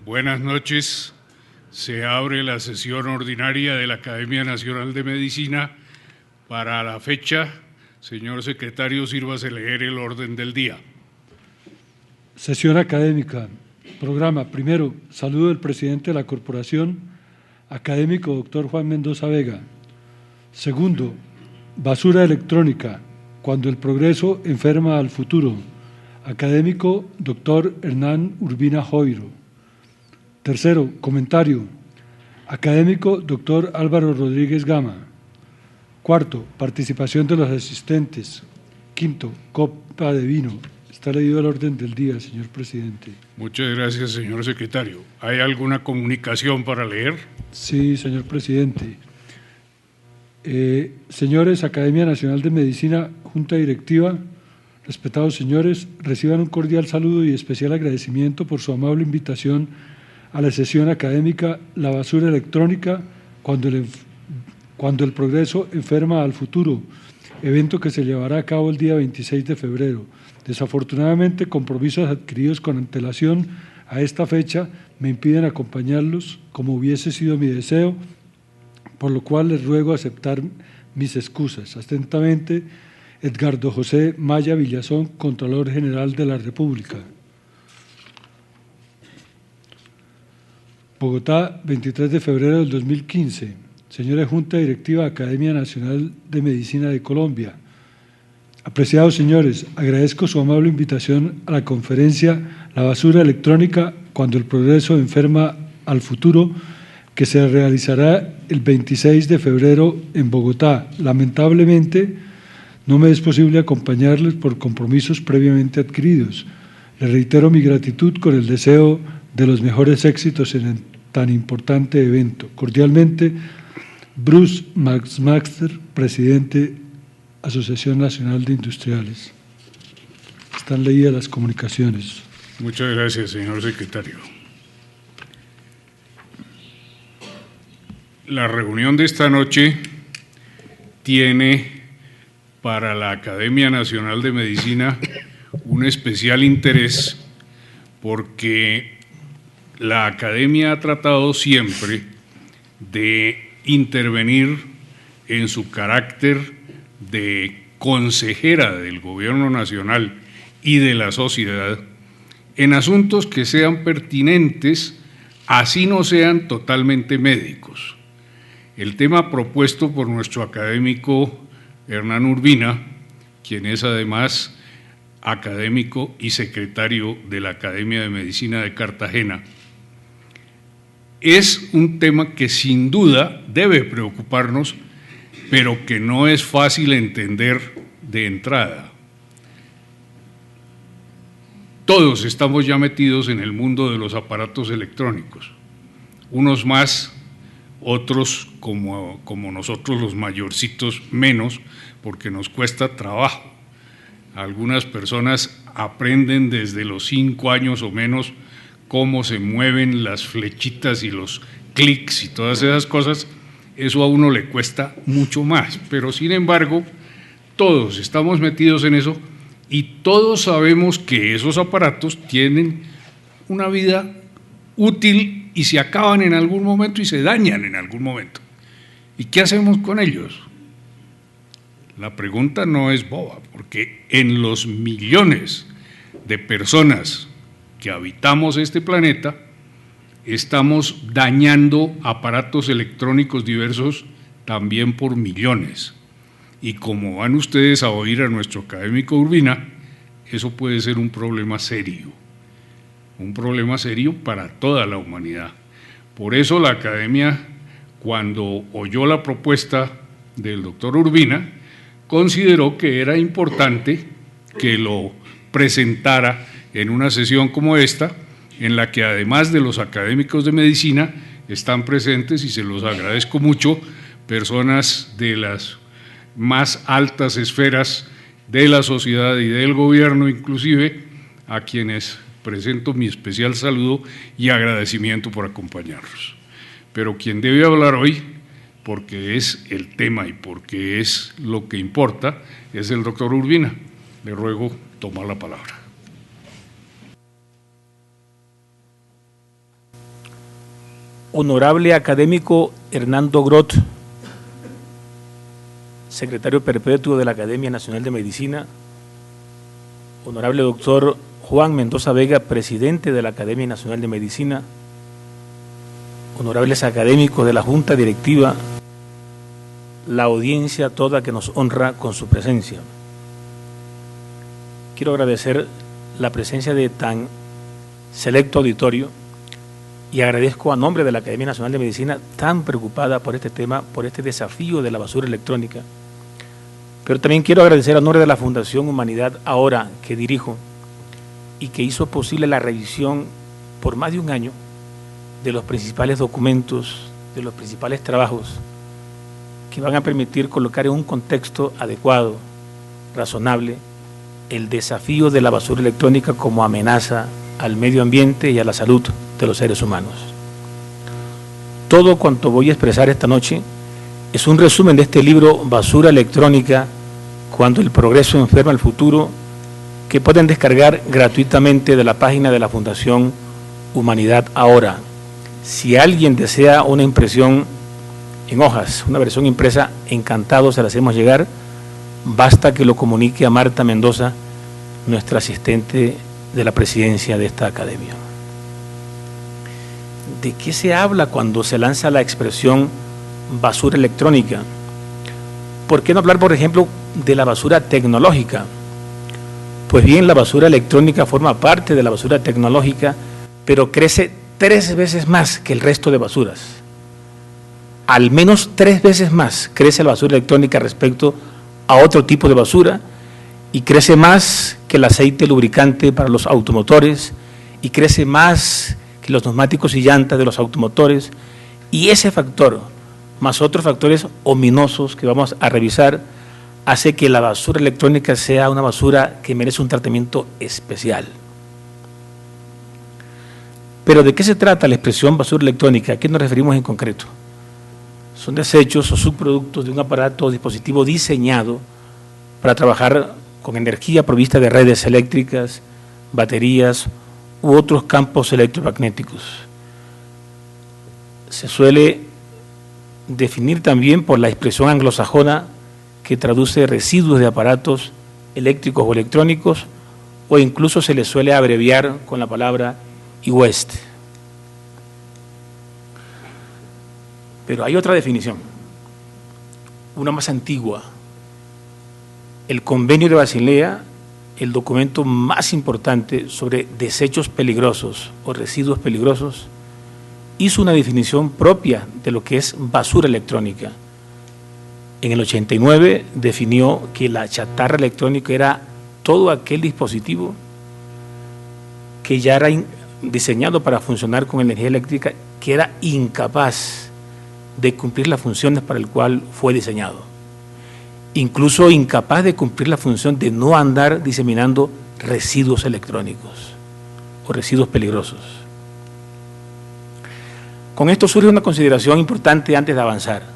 Buenas noches. Se abre la sesión ordinaria de la Academia Nacional de Medicina. Para la fecha, señor secretario, sírvase leer el orden del día. Sesión académica. Programa. Primero, saludo del presidente de la corporación, académico doctor Juan Mendoza Vega. Segundo, basura electrónica, cuando el progreso enferma al futuro, académico doctor Hernán Urbina Joiro. Tercero, comentario, académico doctor Álvaro Rodríguez Gama. Cuarto, participación de los asistentes. Quinto, copa de vino. Está leído el orden del día, señor presidente. Muchas gracias, señor secretario. ¿Hay alguna comunicación para leer? Sí, señor presidente. Señores, Academia Nacional de Medicina, Junta Directiva, respetados señores, reciban un cordial saludo y especial agradecimiento por su amable invitación a la sesión académica La basura electrónica, cuando el progreso enferma al futuro, evento que se llevará a cabo el día 26 de febrero. Desafortunadamente, compromisos adquiridos con antelación a esta fecha me impiden acompañarlos como hubiese sido mi deseo, por lo cual les ruego aceptar mis excusas. Atentamente, Edgardo José Maya Villazón, Contralor General de la República. Bogotá, 23 de febrero del 2015. Señora Junta Directiva Academia Nacional de Medicina de Colombia. Apreciados señores, agradezco su amable invitación a la conferencia La basura electrónica, cuando el progreso enferma al futuro, que se realizará el 26 de febrero en Bogotá. Lamentablemente, no me es posible acompañarles por compromisos previamente adquiridos. Les reitero mi gratitud con el deseo de los mejores éxitos en tan importante evento. Cordialmente, Bruce Maxmaster, presidente Asociación Nacional de Industriales. Están leídas las comunicaciones. Muchas gracias, señor secretario. La reunión de esta noche tiene para la Academia Nacional de Medicina un especial interés porque la Academia ha tratado siempre de intervenir en su carácter de consejera del Gobierno Nacional y de la sociedad en asuntos que sean pertinentes, así no sean totalmente médicos. El tema propuesto por nuestro académico Hernán Urbina, quien es además académico y secretario de la Academia de Medicina de Cartagena, es un tema que sin duda debe preocuparnos, pero que no es fácil entender de entrada. Todos estamos ya metidos en el mundo de los aparatos electrónicos, unos más, otros como nosotros los mayorcitos menos, porque nos cuesta trabajo. Algunas personas aprenden desde los 5 años o menos cómo se mueven las flechitas y los clics y todas esas cosas. Eso a uno le cuesta mucho más, pero sin embargo, todos estamos metidos en eso y todos sabemos que esos aparatos tienen una vida útil y se acaban en algún momento y se dañan en algún momento. ¿Y qué hacemos con ellos? La pregunta no es boba, porque en los millones de personas que habitamos este planeta, estamos dañando aparatos electrónicos diversos también por millones. Y como van ustedes a oír a nuestro académico Urbina, eso puede ser un problema serio para toda la humanidad. Por eso la Academia, cuando oyó la propuesta del doctor Urbina, consideró que era importante que lo presentara en una sesión como esta, en la que además de los académicos de medicina están presentes, y se los agradezco mucho, personas de las más altas esferas de la sociedad y del gobierno inclusive, a quienes presento mi especial saludo y agradecimiento por acompañarnos. Pero quien debe hablar hoy, porque es el tema y porque es lo que importa, es el doctor Urbina. Le ruego tomar la palabra. Honorable académico Hernando Groth, secretario perpetuo de la Academia Nacional de Medicina, honorable doctor Juan Mendoza Vega, presidente de la Academia Nacional de Medicina, honorables académicos de la Junta Directiva, la audiencia toda que nos honra con su presencia. Quiero agradecer la presencia de tan selecto auditorio y agradezco a nombre de la Academia Nacional de Medicina, tan preocupada por este tema, por este desafío de la basura electrónica. Pero también quiero agradecer a nombre de la Fundación Humanidad Ahora, que dirijo, y que hizo posible la revisión por más de un año de los principales documentos, de los principales trabajos que van a permitir colocar en un contexto adecuado, razonable, el desafío de la basura electrónica como amenaza al medio ambiente y a la salud de los seres humanos. Todo cuanto voy a expresar esta noche es un resumen de este libro Basura Electrónica, cuando el progreso enferma el futuro, que pueden descargar gratuitamente de la página de la Fundación Humanidad Ahora. Si alguien desea una impresión en hojas, una versión impresa, encantados se la hacemos llegar, basta que lo comunique a Marta Mendoza, nuestra asistente de la presidencia de esta academia. ¿De qué se habla cuando se lanza la expresión basura electrónica? ¿Por qué no hablar, por ejemplo, de la basura tecnológica? Pues bien, la basura electrónica forma parte de la basura tecnológica, pero crece 3 veces más que el resto de basuras. Al menos 3 veces más crece la basura electrónica respecto a otro tipo de basura, y crece más que el aceite lubricante para los automotores, y crece más que los neumáticos y llantas de los automotores, y ese factor, más otros factores ominosos que vamos a revisar, hace que la basura electrónica sea una basura que merece un tratamiento especial. Pero ¿de qué se trata la expresión basura electrónica? ¿A qué nos referimos en concreto? Son desechos o subproductos de un aparato o dispositivo diseñado para trabajar con energía provista de redes eléctricas, baterías u otros campos electromagnéticos. Se suele definir también por la expresión anglosajona que traduce residuos de aparatos eléctricos o electrónicos, o incluso se le suele abreviar con la palabra e-waste. Pero hay otra definición, una más antigua. El Convenio de Basilea, el documento más importante sobre desechos peligrosos o residuos peligrosos, hizo una definición propia de lo que es basura electrónica. En el 89 definió que la chatarra electrónica era todo aquel dispositivo que ya era diseñado para funcionar con energía eléctrica, que era incapaz de cumplir las funciones para el cual fue diseñado. Incluso incapaz de cumplir la función de no andar diseminando residuos electrónicos o residuos peligrosos. Con esto surge una consideración importante antes de avanzar.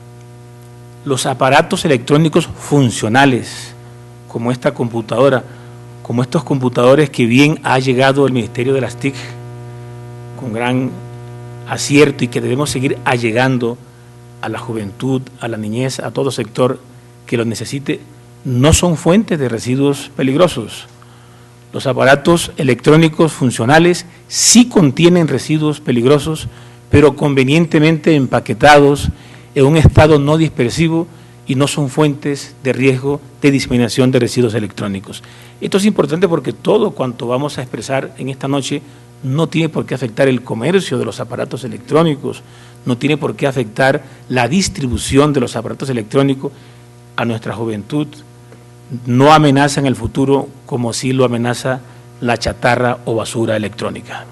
Los aparatos electrónicos funcionales, como esta computadora, como estos computadores que bien ha llegado el Ministerio de las TIC con gran acierto y que debemos seguir allegando a la juventud, a la niñez, a todo sector que lo necesite, no son fuentes de residuos peligrosos. Los aparatos electrónicos funcionales sí contienen residuos peligrosos, pero convenientemente empaquetados en un estado no dispersivo, y no son fuentes de riesgo de diseminación de residuos electrónicos. Esto es importante porque todo cuanto vamos a expresar en esta noche no tiene por qué afectar el comercio de los aparatos electrónicos, no tiene por qué afectar la distribución de los aparatos electrónicos a nuestra juventud, no amenaza en el futuro como sí lo amenaza la chatarra o basura electrónica.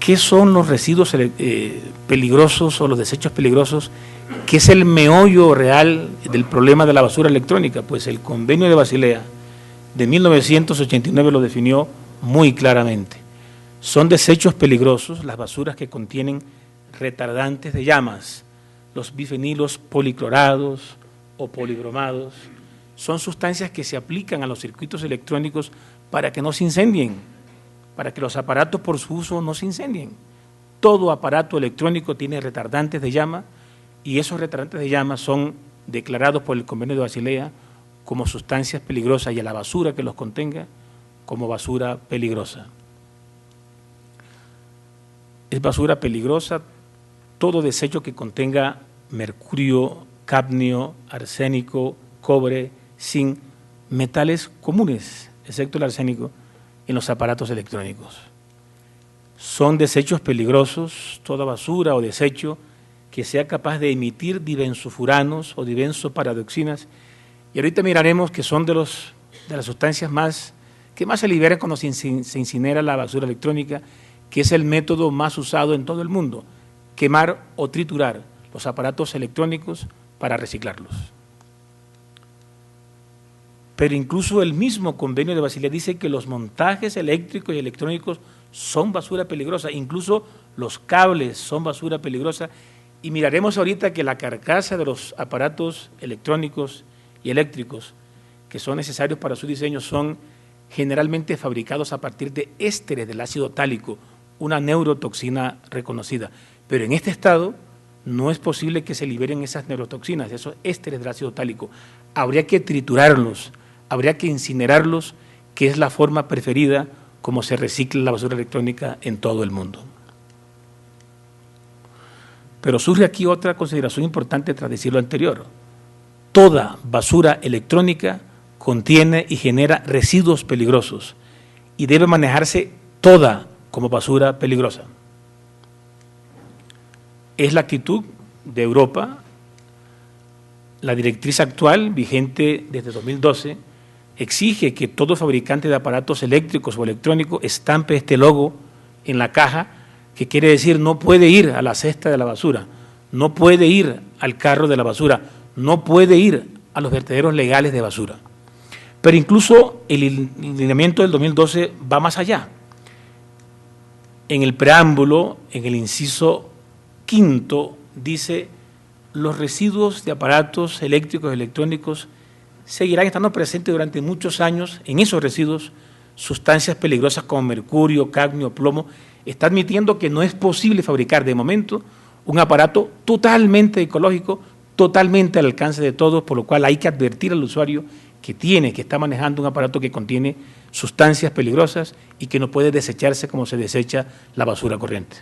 ¿Qué son los residuos peligrosos o los desechos peligrosos? ¿Qué es el meollo real del problema de la basura electrónica? Pues el Convenio de Basilea de 1989 lo definió muy claramente. Son desechos peligrosos las basuras que contienen retardantes de llamas, los bifenilos policlorados o polibromados. Son sustancias que se aplican a los circuitos electrónicos para que no se incendien, para que los aparatos por su uso no se incendien. Todo aparato electrónico tiene retardantes de llama y esos retardantes de llama son declarados por el Convenio de Basilea como sustancias peligrosas y a la basura que los contenga como basura peligrosa. Es basura peligrosa todo desecho que contenga mercurio, cadmio, arsénico, cobre, zinc, metales comunes, excepto el arsénico, en los aparatos electrónicos. Son desechos peligrosos, toda basura o desecho que sea capaz de emitir dibenzoofuranos o dibenzoparadoxinas, y ahorita miraremos que son de las sustancias que más se liberan cuando se incinera la basura electrónica, que es el método más usado en todo el mundo, quemar o triturar los aparatos electrónicos para reciclarlos. Pero incluso el mismo Convenio de Basilea dice que los montajes eléctricos y electrónicos son basura peligrosa, incluso los cables son basura peligrosa, y miraremos ahorita que la carcasa de los aparatos electrónicos y eléctricos que son necesarios para su diseño son generalmente fabricados a partir de ésteres del ácido tálico, una neurotoxina reconocida. Pero en este estado no es posible que se liberen esas neurotoxinas, esos ésteres del ácido tálico. Habría que triturarlos, habría que incinerarlos, que es la forma preferida como se recicla la basura electrónica en todo el mundo. Pero surge aquí otra consideración importante tras decir lo anterior. Toda basura electrónica contiene y genera residuos peligrosos y debe manejarse toda como basura peligrosa. Es la actitud de Europa. La directriz actual, vigente desde 2012, exige que todo fabricante de aparatos eléctricos o electrónicos estampe este logo en la caja, que quiere decir no puede ir a la cesta de la basura, no puede ir al carro de la basura, no puede ir a los vertederos legales de basura. Pero incluso el lineamiento del 2012 va más allá. En el preámbulo, en el inciso 5, dice: los residuos de aparatos eléctricos y electrónicos seguirán estando presentes durante muchos años. En esos residuos, sustancias peligrosas como mercurio, cadmio, plomo. Está admitiendo que no es posible fabricar de momento un aparato totalmente ecológico, totalmente al alcance de todos, por lo cual hay que advertir al usuario que está manejando un aparato que contiene sustancias peligrosas y que no puede desecharse como se desecha la basura corriente.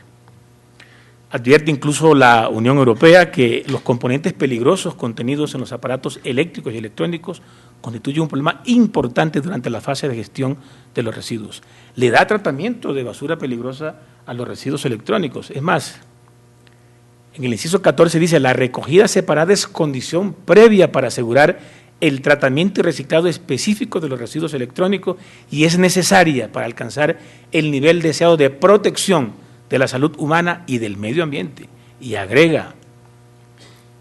Advierte incluso la Unión Europea que los componentes peligrosos contenidos en los aparatos eléctricos y electrónicos constituyen un problema importante durante la fase de gestión de los residuos. Le da tratamiento de basura peligrosa a los residuos electrónicos. Es más, en el inciso 14 dice: la recogida separada es condición previa para asegurar el tratamiento y reciclado específico de los residuos electrónicos y es necesaria para alcanzar el nivel deseado de protección de la salud humana y del medio ambiente. Y agrega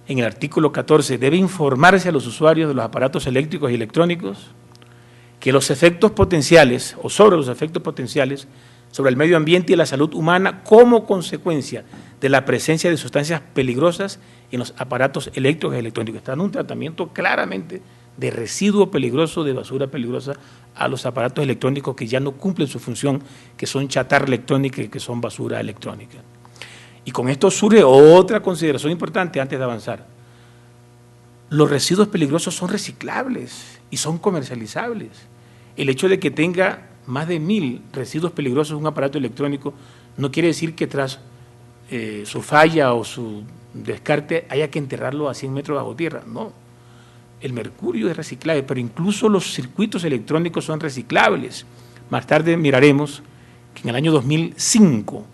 en el artículo 14, debe informarse a los usuarios de los aparatos eléctricos y electrónicos que los efectos potenciales o sobre los efectos potenciales sobre el medio ambiente y la salud humana como consecuencia de la presencia de sustancias peligrosas en los aparatos eléctricos y electrónicos. Está en un tratamiento claramente de residuo peligroso, de basura peligrosa a los aparatos electrónicos que ya no cumplen su función, que son chatarra electrónica y que son basura electrónica. Y con esto surge otra consideración importante antes de avanzar. Los residuos peligrosos son reciclables y son comercializables. El hecho de que tenga más de 1000 residuos peligrosos un aparato electrónico no quiere decir que tras su falla o su descarte haya que enterrarlo a 100 metros bajo tierra. No, el mercurio es reciclable, pero incluso los circuitos electrónicos son reciclables. Más tarde miraremos que en el año 2005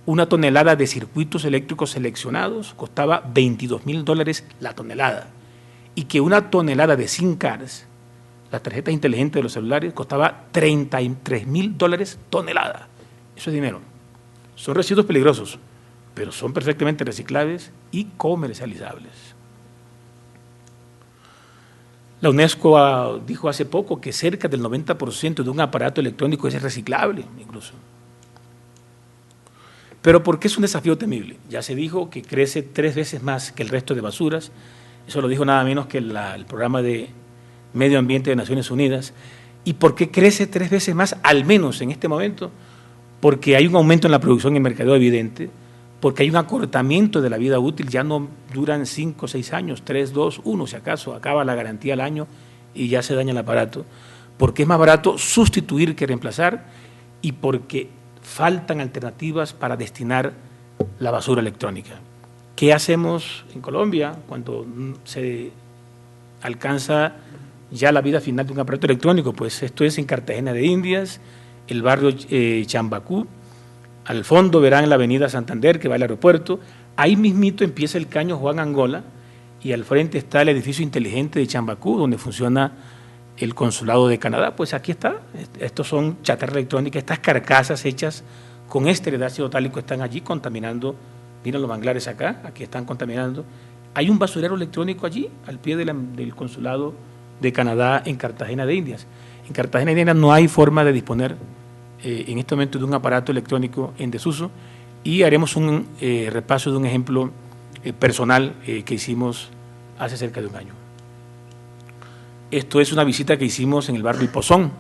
una tonelada de circuitos eléctricos seleccionados costaba $22,000 la tonelada y que una tonelada de SIM cards las tarjetas inteligentes de los celulares, costaba $33.000 tonelada. Eso es dinero. Son residuos peligrosos, pero son perfectamente reciclables y comercializables. La UNESCO dijo hace poco que cerca del 90% de un aparato electrónico es reciclable, incluso. Pero ¿por qué es un desafío temible? Ya se dijo que crece 3 veces más que el resto de basuras. Eso lo dijo nada menos que el Programa de Medio Ambiente de Naciones Unidas. ¿Y por qué crece 3 veces más, al menos en este momento? Porque hay un aumento en la producción y el mercadeo evidente, porque hay un acortamiento de la vida útil, ya no duran 5 o 6 años, 3, 2, 1, si acaso, acaba la garantía al año y ya se daña el aparato, porque es más barato sustituir que reemplazar y porque faltan alternativas para destinar la basura electrónica. ¿Qué hacemos en Colombia cuando se alcanza ya la vida final de un aparato electrónico? Pues esto es en Cartagena de Indias, el barrio Chambacú. Al fondo verán la avenida Santander que va al aeropuerto. Ahí mismito empieza el caño Juan Angola y al frente está el edificio inteligente de Chambacú, donde funciona el consulado de Canadá. Pues aquí está. Estos son chatarra electrónica, estas carcasas hechas con éster de ácido tálico están allí contaminando. Miren los manglares acá, aquí están contaminando. Hay un basurero electrónico allí, al pie del consulado de Canadá en Cartagena de Indias. En Cartagena de Indias no hay forma de disponer en este momento de un aparato electrónico en desuso y haremos un repaso de un ejemplo personal que hicimos hace cerca de un año. Esto es una visita que hicimos en el barrio El Pozón,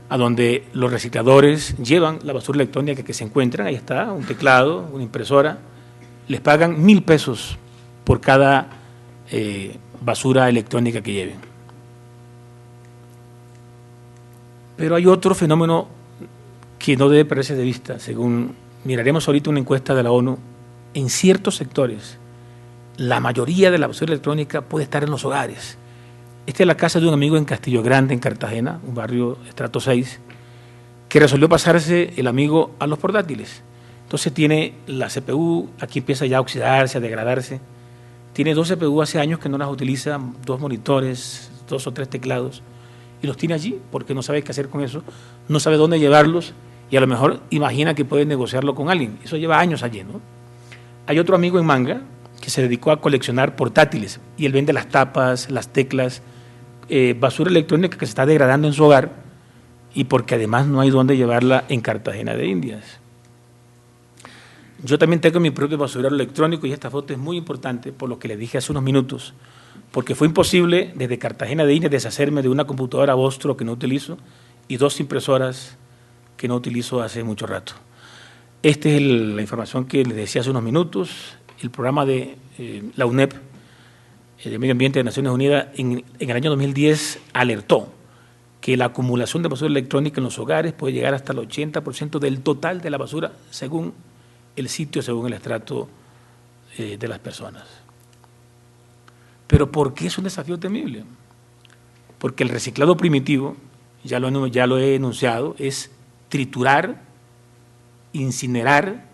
a donde los recicladores llevan la basura electrónica que se encuentran, ahí está, un teclado, una impresora, les pagan 1.000 pesos por cada basura electrónica que lleven. Pero hay otro fenómeno que no debe perderse de vista. Según miraremos ahorita una encuesta de la ONU, en ciertos sectores, la mayoría de la basura electrónica puede estar en los hogares. Esta es la casa de un amigo en Castillo Grande, en Cartagena, un barrio estrato 6, que resolvió pasarse el amigo a los portátiles. Entonces tiene la CPU, aquí empieza ya a oxidarse, a degradarse. Tiene 2 CPU hace años que no las utiliza, 2 monitores, 2 o 3 teclados, y los tiene allí porque no sabe qué hacer con eso, no sabe dónde llevarlos y a lo mejor imagina que puede negociarlo con alguien. Eso lleva años allí, ¿no? Hay otro amigo en Manga que se dedicó a coleccionar portátiles y él vende las tapas, las teclas, basura electrónica que se está degradando en su hogar y porque además no hay dónde llevarla en Cartagena de Indias. Yo también tengo mi propio basurero electrónico y esta foto es muy importante por lo que les dije hace unos minutos, porque fue imposible desde Cartagena de Indias deshacerme de una computadora Vostro que no utilizo y 2 impresoras que no utilizo hace mucho rato. Esta es la información que les decía hace unos minutos. El programa de la UNEP, de Medio Ambiente de Naciones Unidas, en el año 2010 alertó que la acumulación de basura electrónica en los hogares puede llegar hasta el 80% del total de la basura, según el sitio, según el estrato de las personas. Pero ¿por qué es un desafío temible? Porque el reciclado primitivo, ya lo he enunciado, es triturar, incinerar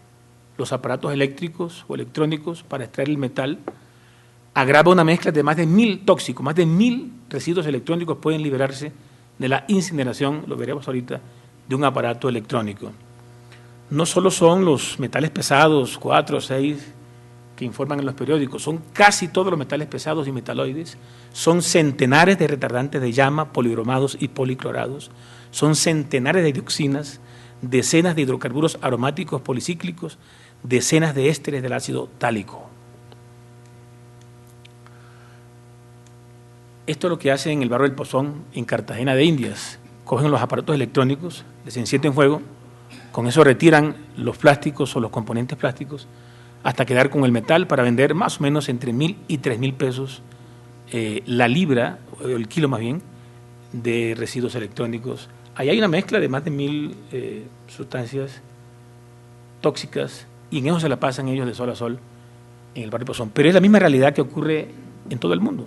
los aparatos eléctricos o electrónicos para extraer el metal, agrava una mezcla de más de 1.000 tóxicos, más de 1.000 residuos electrónicos pueden liberarse de la incineración, lo veremos ahorita, de un aparato electrónico. No solo son los metales pesados, 4 o 6, que informan en los periódicos, son casi todos los metales pesados y metaloides, son centenares de retardantes de llama, polibromados y policlorados, son centenares de dioxinas, decenas de hidrocarburos aromáticos policíclicos, decenas de ésteres del ácido tálico. Esto es lo que hacen en el barrio del Pozón, en Cartagena de Indias. Cogen los aparatos electrónicos, les encienden fuego, con eso retiran los plásticos o los componentes plásticos hasta quedar con el metal para vender más o menos entre 1.000 y 3.000 pesos la libra, o el kilo más bien, de residuos electrónicos. Ahí hay una mezcla de más de 1.000 sustancias tóxicas y en eso se la pasan ellos de sol a sol en el barrio Pozón. Pero es la misma realidad que ocurre en todo el mundo.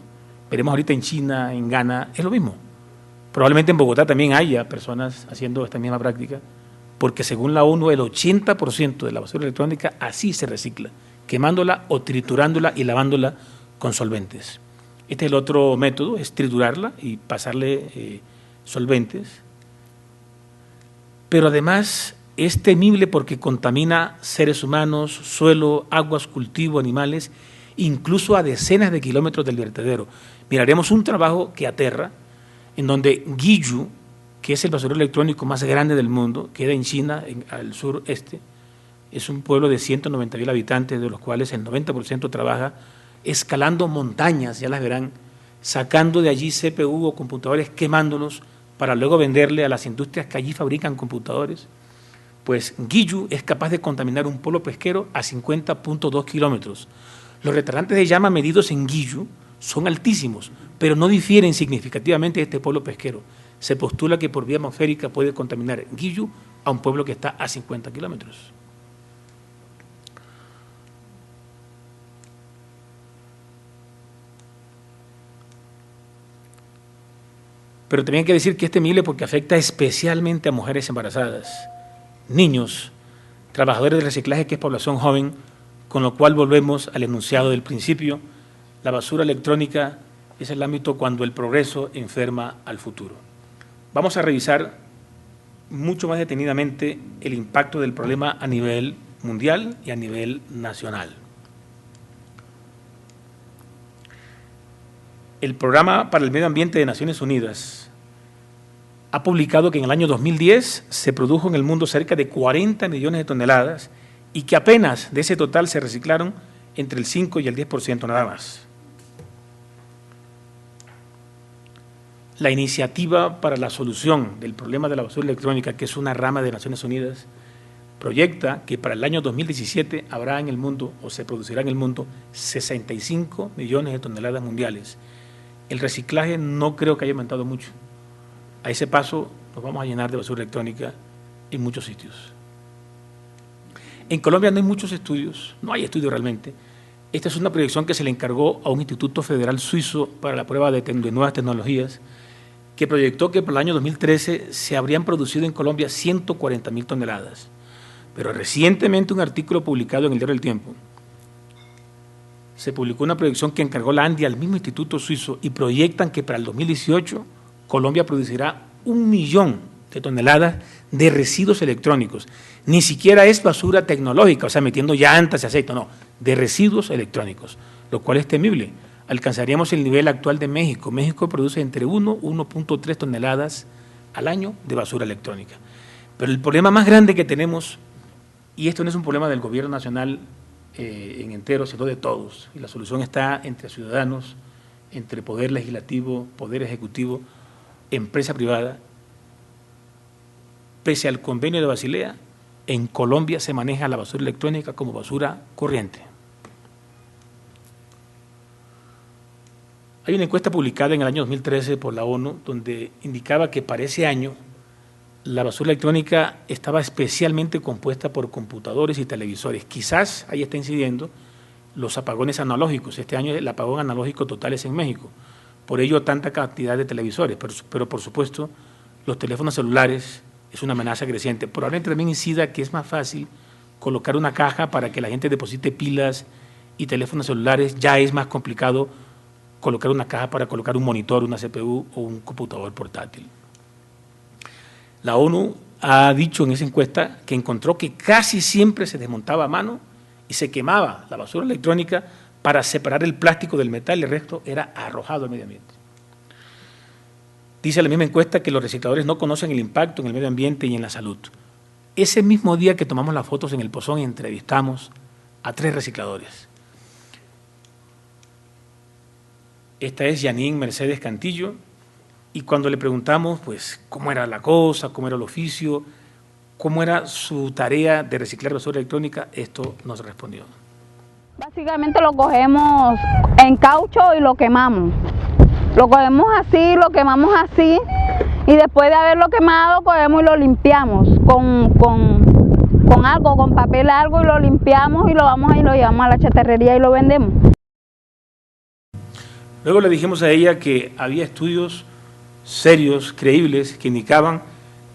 Veremos ahorita en China, en Ghana, es lo mismo. Probablemente en Bogotá también haya personas haciendo esta misma práctica, porque según la ONU el 80% de la basura electrónica así se recicla, quemándola o triturándola y lavándola con solventes. Este es el otro método, es triturarla y pasarle solventes. Pero además es temible porque contamina seres humanos, suelo, aguas, cultivo, animales, incluso a decenas de kilómetros del vertedero. Miraremos un trabajo que aterra, en donde Guizhou, que es el basurero electrónico más grande del mundo, queda en China, al sureste, es un pueblo de 190.000 habitantes, de los cuales el 90% trabaja escalando montañas, ya las verán, sacando de allí CPU o computadores, quemándolos, para luego venderle a las industrias que allí fabrican computadores. Pues Guizhou es capaz de contaminar un pueblo pesquero a 50.2 kilómetros. Los retardantes de llama medidos en Guizhou son altísimos, pero no difieren significativamente de este pueblo pesquero. Se postula que por vía atmosférica puede contaminar Guizhou a un pueblo que está a 50 kilómetros. Pero también hay que decir que es temible porque afecta especialmente a mujeres embarazadas, niños, trabajadores de reciclaje, que es población joven, con lo cual volvemos al enunciado del principio: la basura electrónica es el ámbito cuando el progreso enferma al futuro. Vamos a revisar mucho más detenidamente el impacto del problema a nivel mundial y a nivel nacional. El Programa para el Medio Ambiente de Naciones Unidas ha publicado que en el año 2010 se produjo en el mundo cerca de 40 millones de toneladas y que apenas de ese total se reciclaron entre el 5 y el 10% nada más. La iniciativa para la solución del problema de la basura electrónica, que es una rama de Naciones Unidas, proyecta que para el año 2017 habrá en el mundo, o se producirá en el mundo, 65 millones de toneladas mundiales. El reciclaje no creo que haya aumentado mucho. A ese paso nos vamos a llenar de basura electrónica en muchos sitios. En Colombia no hay muchos estudios, no hay estudios realmente. Esta es una proyección que se le encargó a un instituto federal suizo para la prueba de nuevas tecnologías, que proyectó que para el año 2013 se habrían producido en Colombia 140.000 toneladas. Pero recientemente un artículo publicado en el Diario del Tiempo, se publicó una proyección que encargó la ANDI al mismo instituto suizo y proyectan que para el 2018 Colombia producirá 1 millón de toneladas de residuos electrónicos. Ni siquiera es basura tecnológica, o sea, metiendo llantas y aceite, no, de residuos electrónicos, lo cual es temible. Alcanzaríamos el nivel actual de México. México produce entre 1 y 1.3 toneladas al año de basura electrónica. Pero el problema más grande que tenemos, y esto no es un problema del gobierno nacional en entero, sino de todos, y la solución está entre ciudadanos, entre poder legislativo, poder ejecutivo, empresa privada. Pese al convenio de Basilea, en Colombia se maneja la basura electrónica como basura corriente. Hay una encuesta publicada en el año 2013 por la ONU donde indicaba que para ese año la basura electrónica estaba especialmente compuesta por computadores y televisores. Quizás ahí está incidiendo los apagones analógicos. Este año el apagón analógico total es en México. Por ello tanta cantidad de televisores, pero por supuesto los teléfonos celulares es una amenaza creciente. Probablemente también incida que es más fácil colocar una caja para que la gente deposite pilas y teléfonos celulares. Ya es más complicado colocar una caja para colocar un monitor, una CPU o un computador portátil. La ONU ha dicho en esa encuesta que encontró que casi siempre se desmontaba a mano y se quemaba la basura electrónica para separar el plástico del metal y el resto era arrojado al medio ambiente. Dice la misma encuesta que los recicladores no conocen el impacto en el medio ambiente y en la salud. Ese mismo día que tomamos las fotos en el Pozón entrevistamos a 3 recicladores. Esta es Janine Mercedes Cantillo, y cuando le preguntamos pues cómo era la cosa, cómo era el oficio, cómo era su tarea de reciclar basura electrónica, esto nos respondió. Básicamente lo cogemos en caucho y lo quemamos. Lo cogemos así, lo quemamos así, y después de haberlo quemado cogemos y lo limpiamos con algo, con papel algo, y lo limpiamos y lo vamos y lo llevamos a la chatarrería y lo vendemos. Luego le dijimos a ella que había estudios serios, creíbles, que indicaban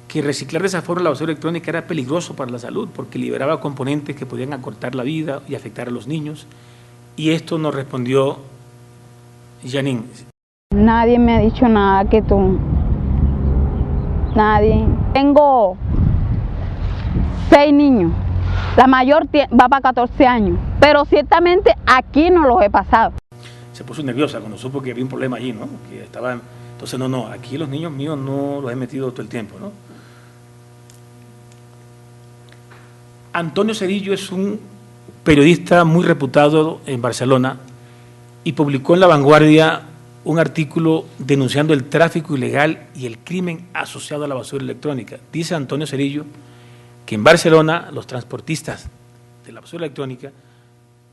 que reciclar de esa forma la basura electrónica era peligroso para la salud porque liberaba componentes que podían acortar la vida y afectar a los niños. Y esto nos respondió Janine. Nadie me ha dicho nada que tú. Nadie. Tengo 6 niños. La mayor va para 14 años. Pero ciertamente aquí no los he pasado. Se puso nerviosa cuando supo que había un problema allí, ¿no? Que estaba, entonces, no, aquí los niños míos no los he metido todo el tiempo, ¿no? Antonio Cerillo es un periodista muy reputado en Barcelona y publicó en La Vanguardia un artículo denunciando el tráfico ilegal y el crimen asociado a la basura electrónica. Dice Antonio Cerillo que en Barcelona los transportistas de la basura electrónica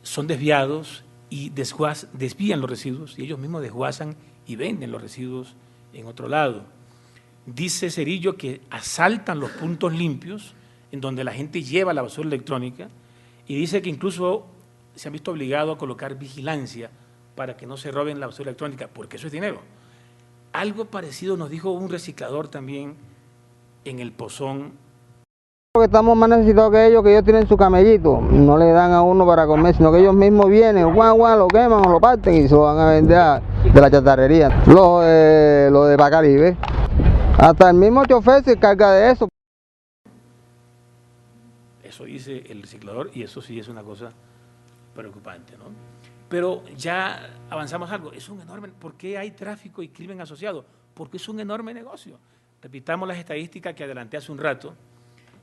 son desviados y desvían los residuos y ellos mismos desguazan y venden los residuos en otro lado. Dice Cerillo que asaltan los puntos limpios en donde la gente lleva la basura electrónica y dice que incluso se han visto obligados a colocar vigilancia para que no se roben la basura electrónica, porque eso es dinero. Algo parecido nos dijo un reciclador también en El Pozón. Estamos más necesitados que ellos tienen su camellito, no le dan a uno para comer, sino que ellos mismos vienen, lo queman o lo parten y se lo van a vender de la chatarrería. Lo de Bacaribe, hasta el mismo chofer se encarga de eso. Eso dice el reciclador y eso sí es una cosa preocupante, ¿no? Pero ya avanzamos algo, es un enorme, ¿por qué hay tráfico y crimen asociado? Porque es un enorme negocio. Repitamos las estadísticas que adelanté hace un rato.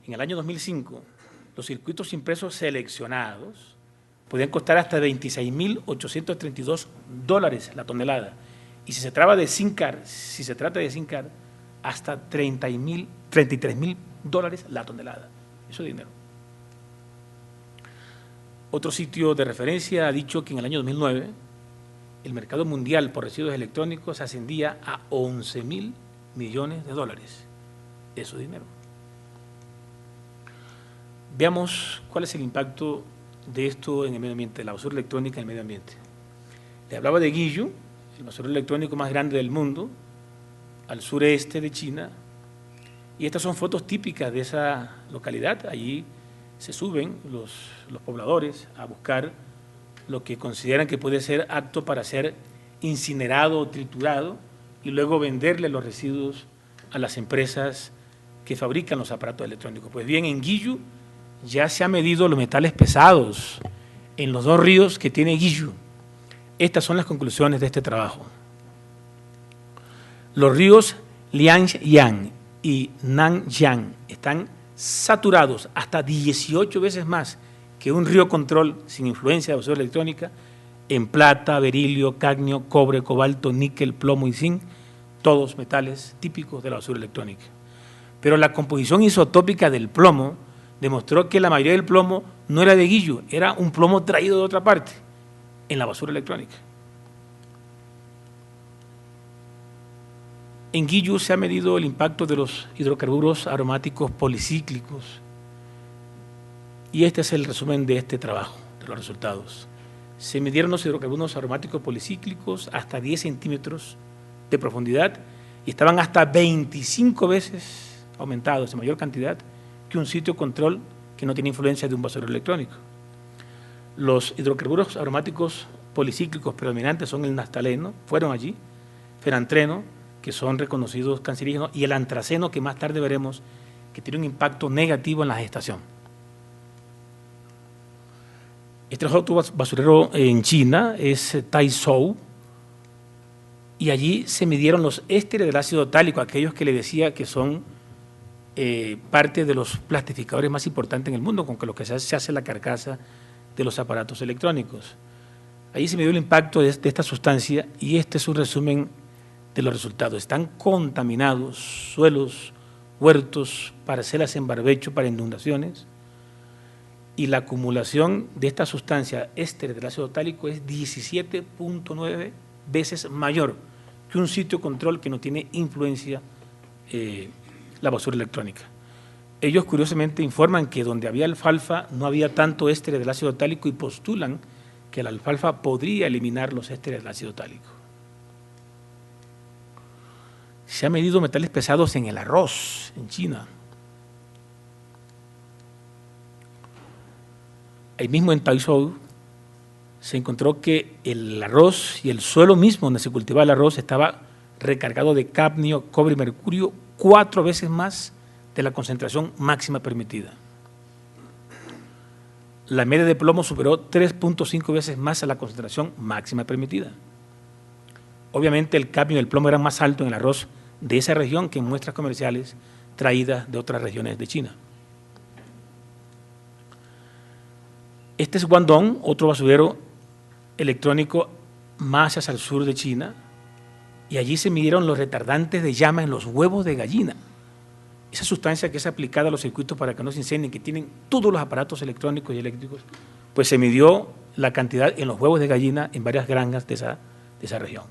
En el año 2005, los circuitos impresos seleccionados podían costar hasta $26.832 la tonelada. Y si se trata de Zincar, hasta $33.000 la tonelada. Eso es dinero. Otro sitio de referencia ha dicho que en el año 2009 el mercado mundial por residuos electrónicos ascendía a $11.000 millones. Eso es dinero. Veamos cuál es el impacto de esto en el medio ambiente, la basura electrónica en el medio ambiente. Le hablaba de Guizhou, el basurero electrónico más grande del mundo, al sureste de China, y estas son fotos típicas de esa localidad. Allí se suben los pobladores a buscar lo que consideran que puede ser apto para ser incinerado o triturado y luego venderle los residuos a las empresas que fabrican los aparatos electrónicos. Pues bien, en Guizhou ya se han medido los metales pesados en los 2 ríos que tiene Guizhou. Estas son las conclusiones de este trabajo. Los ríos Lianjiang y Nanjiang están saturados hasta 18 veces más que un río control sin influencia de basura electrónica en plata, berilio, cadmio, cobre, cobalto, níquel, plomo y zinc, todos metales típicos de la basura electrónica. Pero la composición isotópica del plomo demostró que la mayoría del plomo no era de Guizhou, era un plomo traído de otra parte, en la basura electrónica. En Guizhou se ha medido el impacto de los hidrocarburos aromáticos policíclicos y este es el resumen de este trabajo, de los resultados. Se midieron los hidrocarburos aromáticos policíclicos hasta 10 centímetros de profundidad y estaban hasta 25 veces aumentados en mayor cantidad que un sitio control que no tiene influencia de un basurero electrónico. Los hidrocarburos aromáticos policíclicos predominantes son el naftaleno, fueron allí, ferantreno, que son reconocidos cancerígenos, y el antraceno, que más tarde veremos que tiene un impacto negativo en la gestación. Este otro basurero en China es Taizhou, y allí se midieron los ésteres del ácido tálico, aquellos que le decía que son parte de los plastificadores más importantes en el mundo, con lo que se hace la carcasa de los aparatos electrónicos. Allí se midió el impacto de esta sustancia y este es un resumen de los resultados. Están contaminados suelos, huertos, parcelas en barbecho para inundaciones y la acumulación de esta sustancia éster del ácido tálico es 17.9 veces mayor que un sitio control que no tiene influencia la basura electrónica. Ellos curiosamente informan que donde había alfalfa no había tanto éster del ácido tálico y postulan que la alfalfa podría eliminar los ésteres del ácido tálico. Se han medido metales pesados en el arroz en China. Ahí mismo en Taizhou se encontró que el arroz y el suelo mismo donde se cultivaba el arroz estaba recargado de cadmio, cobre y mercurio 4 veces más de la concentración máxima permitida. La media de plomo superó 3.5 veces más a la concentración máxima permitida. Obviamente el cadmio y el plomo eran más altos en el arroz de esa región que en muestras comerciales traídas de otras regiones de China. Este es Guangdong, otro basurero electrónico más hacia el sur de China, y allí se midieron los retardantes de llama en los huevos de gallina. Esa sustancia que es aplicada a los circuitos para que no se incendien, que tienen todos los aparatos electrónicos y eléctricos, pues se midió la cantidad en los huevos de gallina en varias granjas de esa región.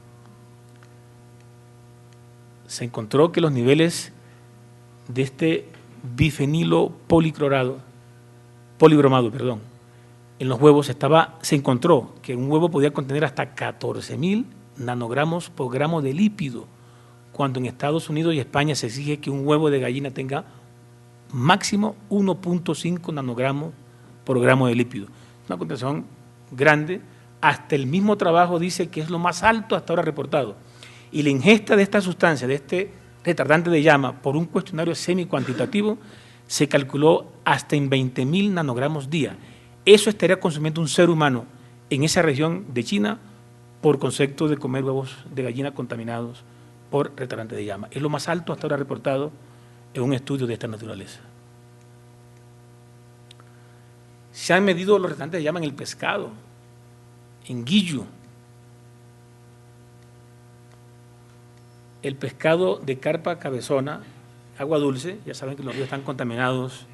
Se encontró que los niveles de este bifenilo polibromado, en los huevos se encontró que un huevo podía contener hasta 14.000 nanogramos por gramo de lípido, cuando en Estados Unidos y España se exige que un huevo de gallina tenga máximo 1.5 nanogramos por gramo de lípido. Una concentración grande. Hasta el mismo trabajo dice que es lo más alto hasta ahora reportado. Y la ingesta de esta sustancia, de este retardante de llama, por un cuestionario semi-cuantitativo, se calculó hasta en 20.000 nanogramos día. Eso estaría consumiendo un ser humano en esa región de China por concepto de comer huevos de gallina contaminados por retardante de llama. Es lo más alto hasta ahora reportado en un estudio de esta naturaleza. Se han medido los retardantes de llama en el pescado, en guillo. El pescado de carpa cabezona, agua dulce, ya saben que los ríos están contaminados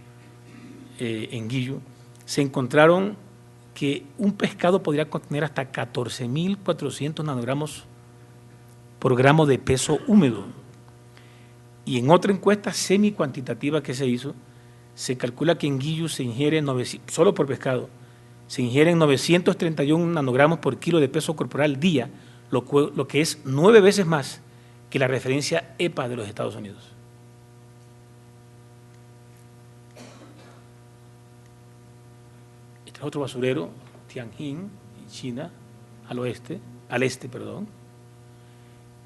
en guillo, se encontraron que un pescado podría contener hasta 14.400 nanogramos por gramo de peso húmedo. Y en otra encuesta semi-cuantitativa que se hizo, se calcula que en guillo se ingiere, solo por pescado, se ingieren 931 nanogramos por kilo de peso corporal día, lo que es 9 veces más que la referencia EPA de los Estados Unidos. Este es otro basurero, Tianjin, en China, al este,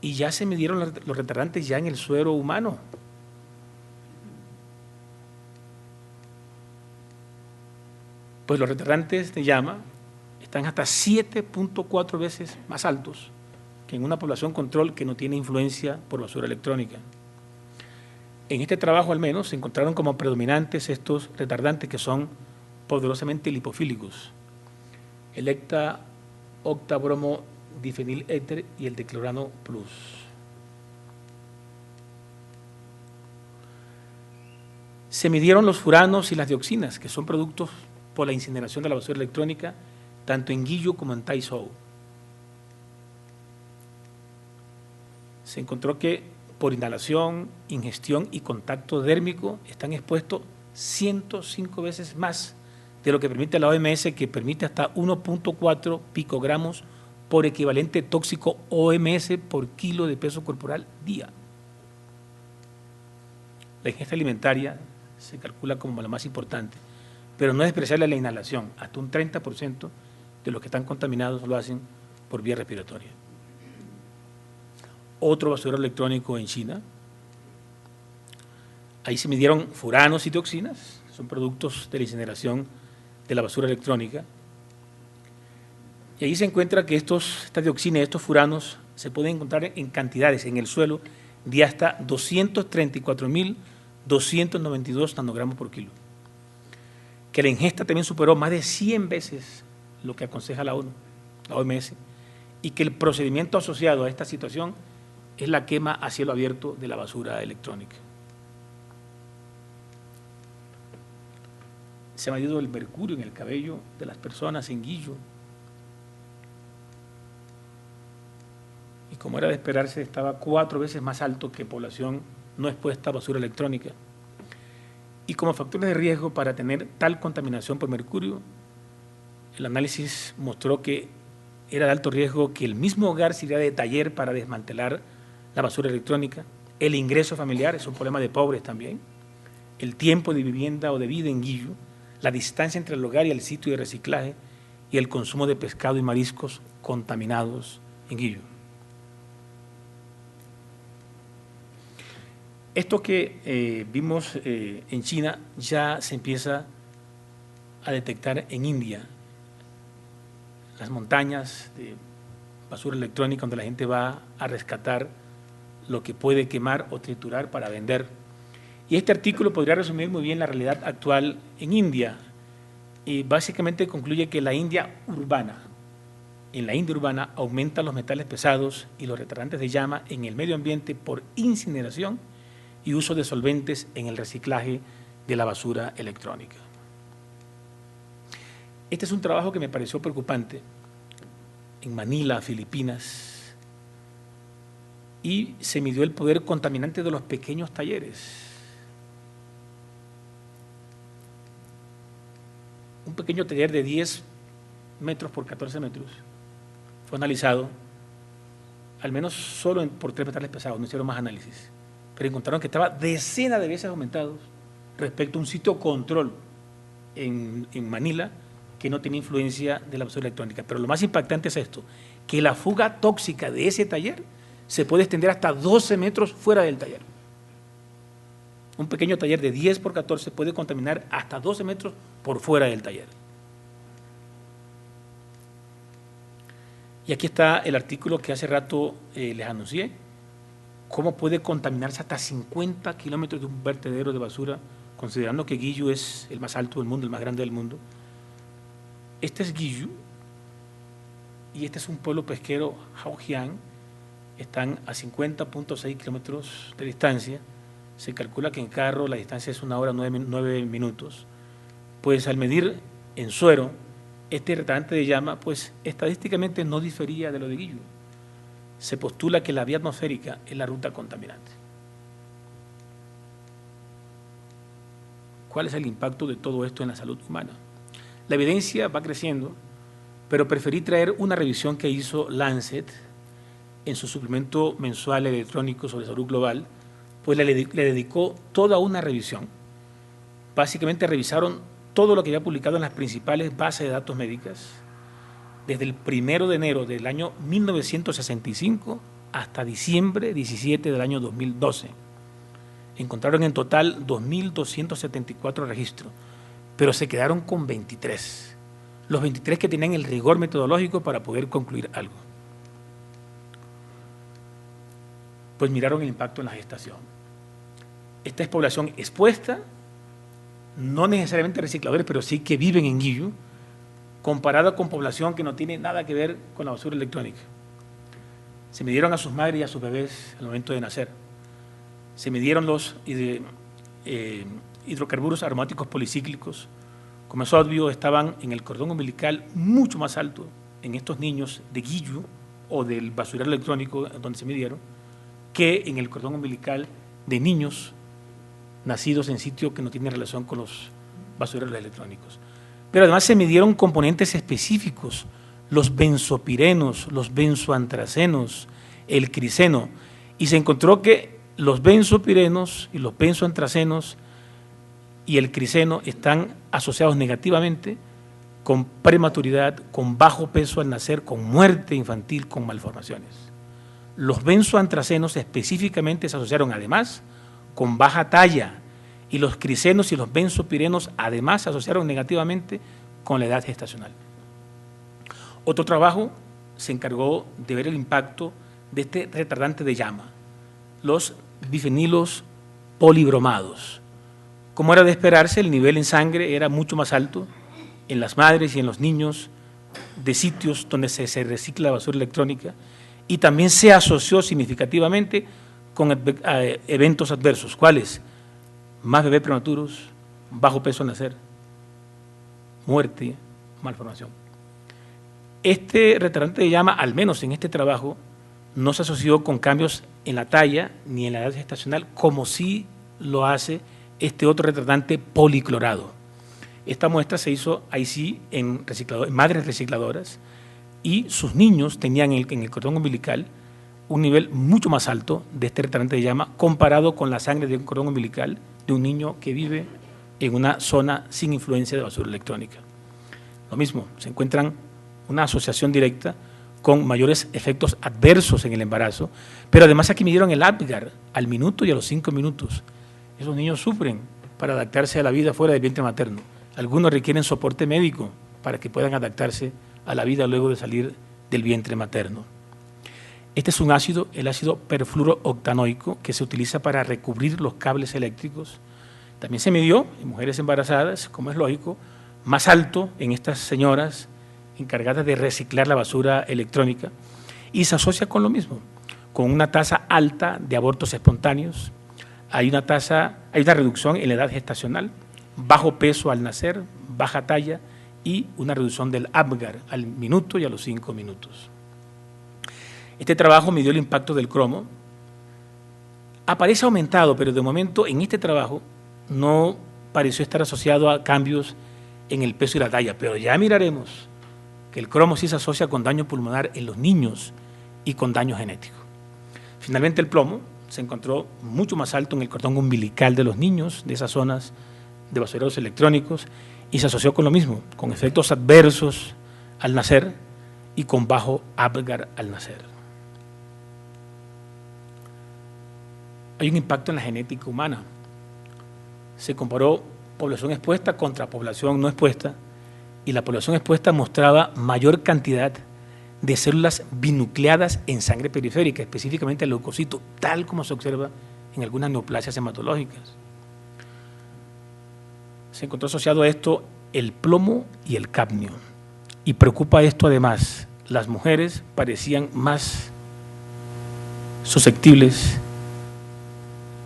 y ya se midieron los retardantes ya en el suero humano. Pues los retardantes de llama están hasta 7.4 veces más altos que en una población control que no tiene influencia por basura electrónica. En este trabajo al menos se encontraron como predominantes estos retardantes que son poderosamente lipofílicos: el octabromo-difenil éter y el diclorano plus. Se midieron los furanos y las dioxinas, que son productos por la incineración de la basura electrónica, tanto en guillo como en Taizhou. Se encontró que por inhalación, ingestión y contacto dérmico están expuestos 105 veces más de lo que permite la OMS, que permite hasta 1.4 picogramos por equivalente tóxico OMS por kilo de peso corporal día. La ingesta alimentaria se calcula como la más importante, pero no es despreciable la inhalación. Hasta un 30% de los que están contaminados lo hacen por vía respiratoria. Otro basurero electrónico en China. Ahí se midieron furanos y dioxinas, son productos de la incineración de la basura electrónica. Y ahí se encuentra que estas dioxinas y estos furanos se pueden encontrar en cantidades en el suelo de hasta 234.292 nanogramos por kilo. Que la ingesta también superó más de 100 veces lo que aconseja la ONU, la OMS, y que el procedimiento asociado a esta situación es la quema a cielo abierto de la basura electrónica. Se ha medido el mercurio en el cabello de las personas en guillo. Y como era de esperarse, estaba 4 veces más alto que población no expuesta a basura electrónica. Y como factores de riesgo para tener tal contaminación por mercurio, el análisis mostró que era de alto riesgo que el mismo hogar sirviera de taller para desmantelar la basura electrónica, el ingreso familiar, es un problema de pobres también, el tiempo de vivienda o de vida en guillo, la distancia entre el hogar y el sitio de reciclaje y el consumo de pescado y mariscos contaminados en Guillo. Esto que vimos en China ya se empieza a detectar en India, las montañas de basura electrónica donde la gente va a rescatar lo que puede quemar o triturar para vender. Y este artículo podría resumir muy bien la realidad actual en India y básicamente concluye que en la India urbana aumentan los metales pesados y los retardantes de llama en el medio ambiente por incineración y uso de solventes en el reciclaje de la basura electrónica. Este es un trabajo que me pareció preocupante en Manila, Filipinas, y se midió el poder contaminante de los pequeños talleres. Un pequeño taller de 10 metros por 14 metros fue analizado, al menos solo por 3 metales pesados, no hicieron más análisis, pero encontraron que estaba decenas de veces aumentado respecto a un sitio control en Manila que no tenía influencia de la basura electrónica. Pero lo más impactante es esto, que la fuga tóxica de ese taller se puede extender hasta 12 metros fuera del taller. Un pequeño taller de 10 por 14 puede contaminar hasta 12 metros por fuera del taller. Y aquí está el artículo que hace rato les anuncié, cómo puede contaminarse hasta 50 kilómetros de un vertedero de basura, considerando que Guillo es el más alto del mundo, el más grande del mundo. Este es Guillo y este es un pueblo pesquero, Haojiang. Están a 50.6 kilómetros de distancia. Se calcula que en carro la distancia es 1 hora 9 minutos. Pues al medir en suero este retardante de llama, pues estadísticamente no difería de lo de Guillo. Se postula que la vía atmosférica es la ruta contaminante. ¿Cuál es el impacto de todo esto en la salud humana? La evidencia va creciendo, pero preferí traer una revisión que hizo Lancet en su suplemento mensual electrónico sobre salud global, pues le dedicó toda una revisión. Básicamente revisaron todo lo que había publicado en las principales bases de datos médicas, desde el 1 de enero del año 1965 hasta diciembre 17 del año 2012. Encontraron en total 2.274 registros, pero se quedaron con 23. Los 23 que tenían el rigor metodológico para poder concluir algo. Pues miraron el impacto en la gestación. Esta es población expuesta, no necesariamente recicladores, pero sí que viven en Guillo, comparada con población que no tiene nada que ver con la basura electrónica. Se midieron a sus madres y a sus bebés al momento de nacer. Se midieron los hidrocarburos aromáticos policíclicos. Como es obvio, estaban en el cordón umbilical mucho más alto en estos niños de Guillo o del basurero electrónico donde se midieron, que en el cordón umbilical de niños nacidos en sitios que no tienen relación con los basureros electrónicos. Pero además se midieron componentes específicos, los benzopirenos, los benzoantracenos, el criseno, y se encontró que los benzopirenos y los benzoantracenos y el criseno están asociados negativamente con prematuridad, con bajo peso al nacer, con muerte infantil, con malformaciones. Los benzoantracenos específicamente se asociaron además con baja talla y los crisenos y los benzopirenos además se asociaron negativamente con la edad gestacional. Otro trabajo se encargó de ver el impacto de este retardante de llama, los bifenilos polibromados. Como era de esperarse, el nivel en sangre era mucho más alto en las madres y en los niños de sitios donde se recicla basura electrónica y también se asoció significativamente con eventos adversos. ¿Cuáles? Más bebés prematuros, bajo peso al nacer, muerte, malformación. Este retardante de llama, al menos en este trabajo, no se asoció con cambios en la talla ni en la edad gestacional, como sí lo hace este otro retardante policlorado. Esta muestra se hizo ahí sí en madres recicladoras y sus niños tenían en el cordón umbilical un nivel mucho más alto de este retardante de llama comparado con la sangre de un cordón umbilical de un niño que vive en una zona sin influencia de basura electrónica. lo mismo, se encuentran una asociación directa con mayores efectos adversos en el embarazo, pero además aquí midieron el Apgar al minuto y a los 5 minutos. Esos niños sufren para adaptarse a la vida fuera del vientre materno. Algunos requieren soporte médico para que puedan adaptarse a la vida luego de salir del vientre materno. Este es un ácido, el ácido perfluorooctanoico, que se utiliza para recubrir los cables eléctricos. También se midió en mujeres embarazadas, como es lógico, más alto en estas señoras encargadas de reciclar la basura electrónica, y se asocia con lo mismo, con una tasa alta de abortos espontáneos. Hay una reducción en la edad gestacional, bajo peso al nacer, baja talla y una reducción del Apgar al minuto y a los 5 minutos. Este trabajo midió el impacto del cromo. Aparece aumentado, pero de momento en este trabajo no pareció estar asociado a cambios en el peso y la talla, pero ya miraremos que el cromo sí se asocia con daño pulmonar en los niños y con daño genético. Finalmente el plomo se encontró mucho más alto en el cordón umbilical de los niños de esas zonas de basureros electrónicos y se asoció con lo mismo, con efectos adversos al nacer y con bajo Apgar al nacer. Hay un impacto en la genética humana. Se comparó población expuesta contra población no expuesta y la población expuesta mostraba mayor cantidad de células binucleadas en sangre periférica, específicamente el leucocito, tal como se observa en algunas neoplasias hematológicas. Se encontró asociado a esto el plomo y el cadmio. Y preocupa esto además, las mujeres parecían más susceptibles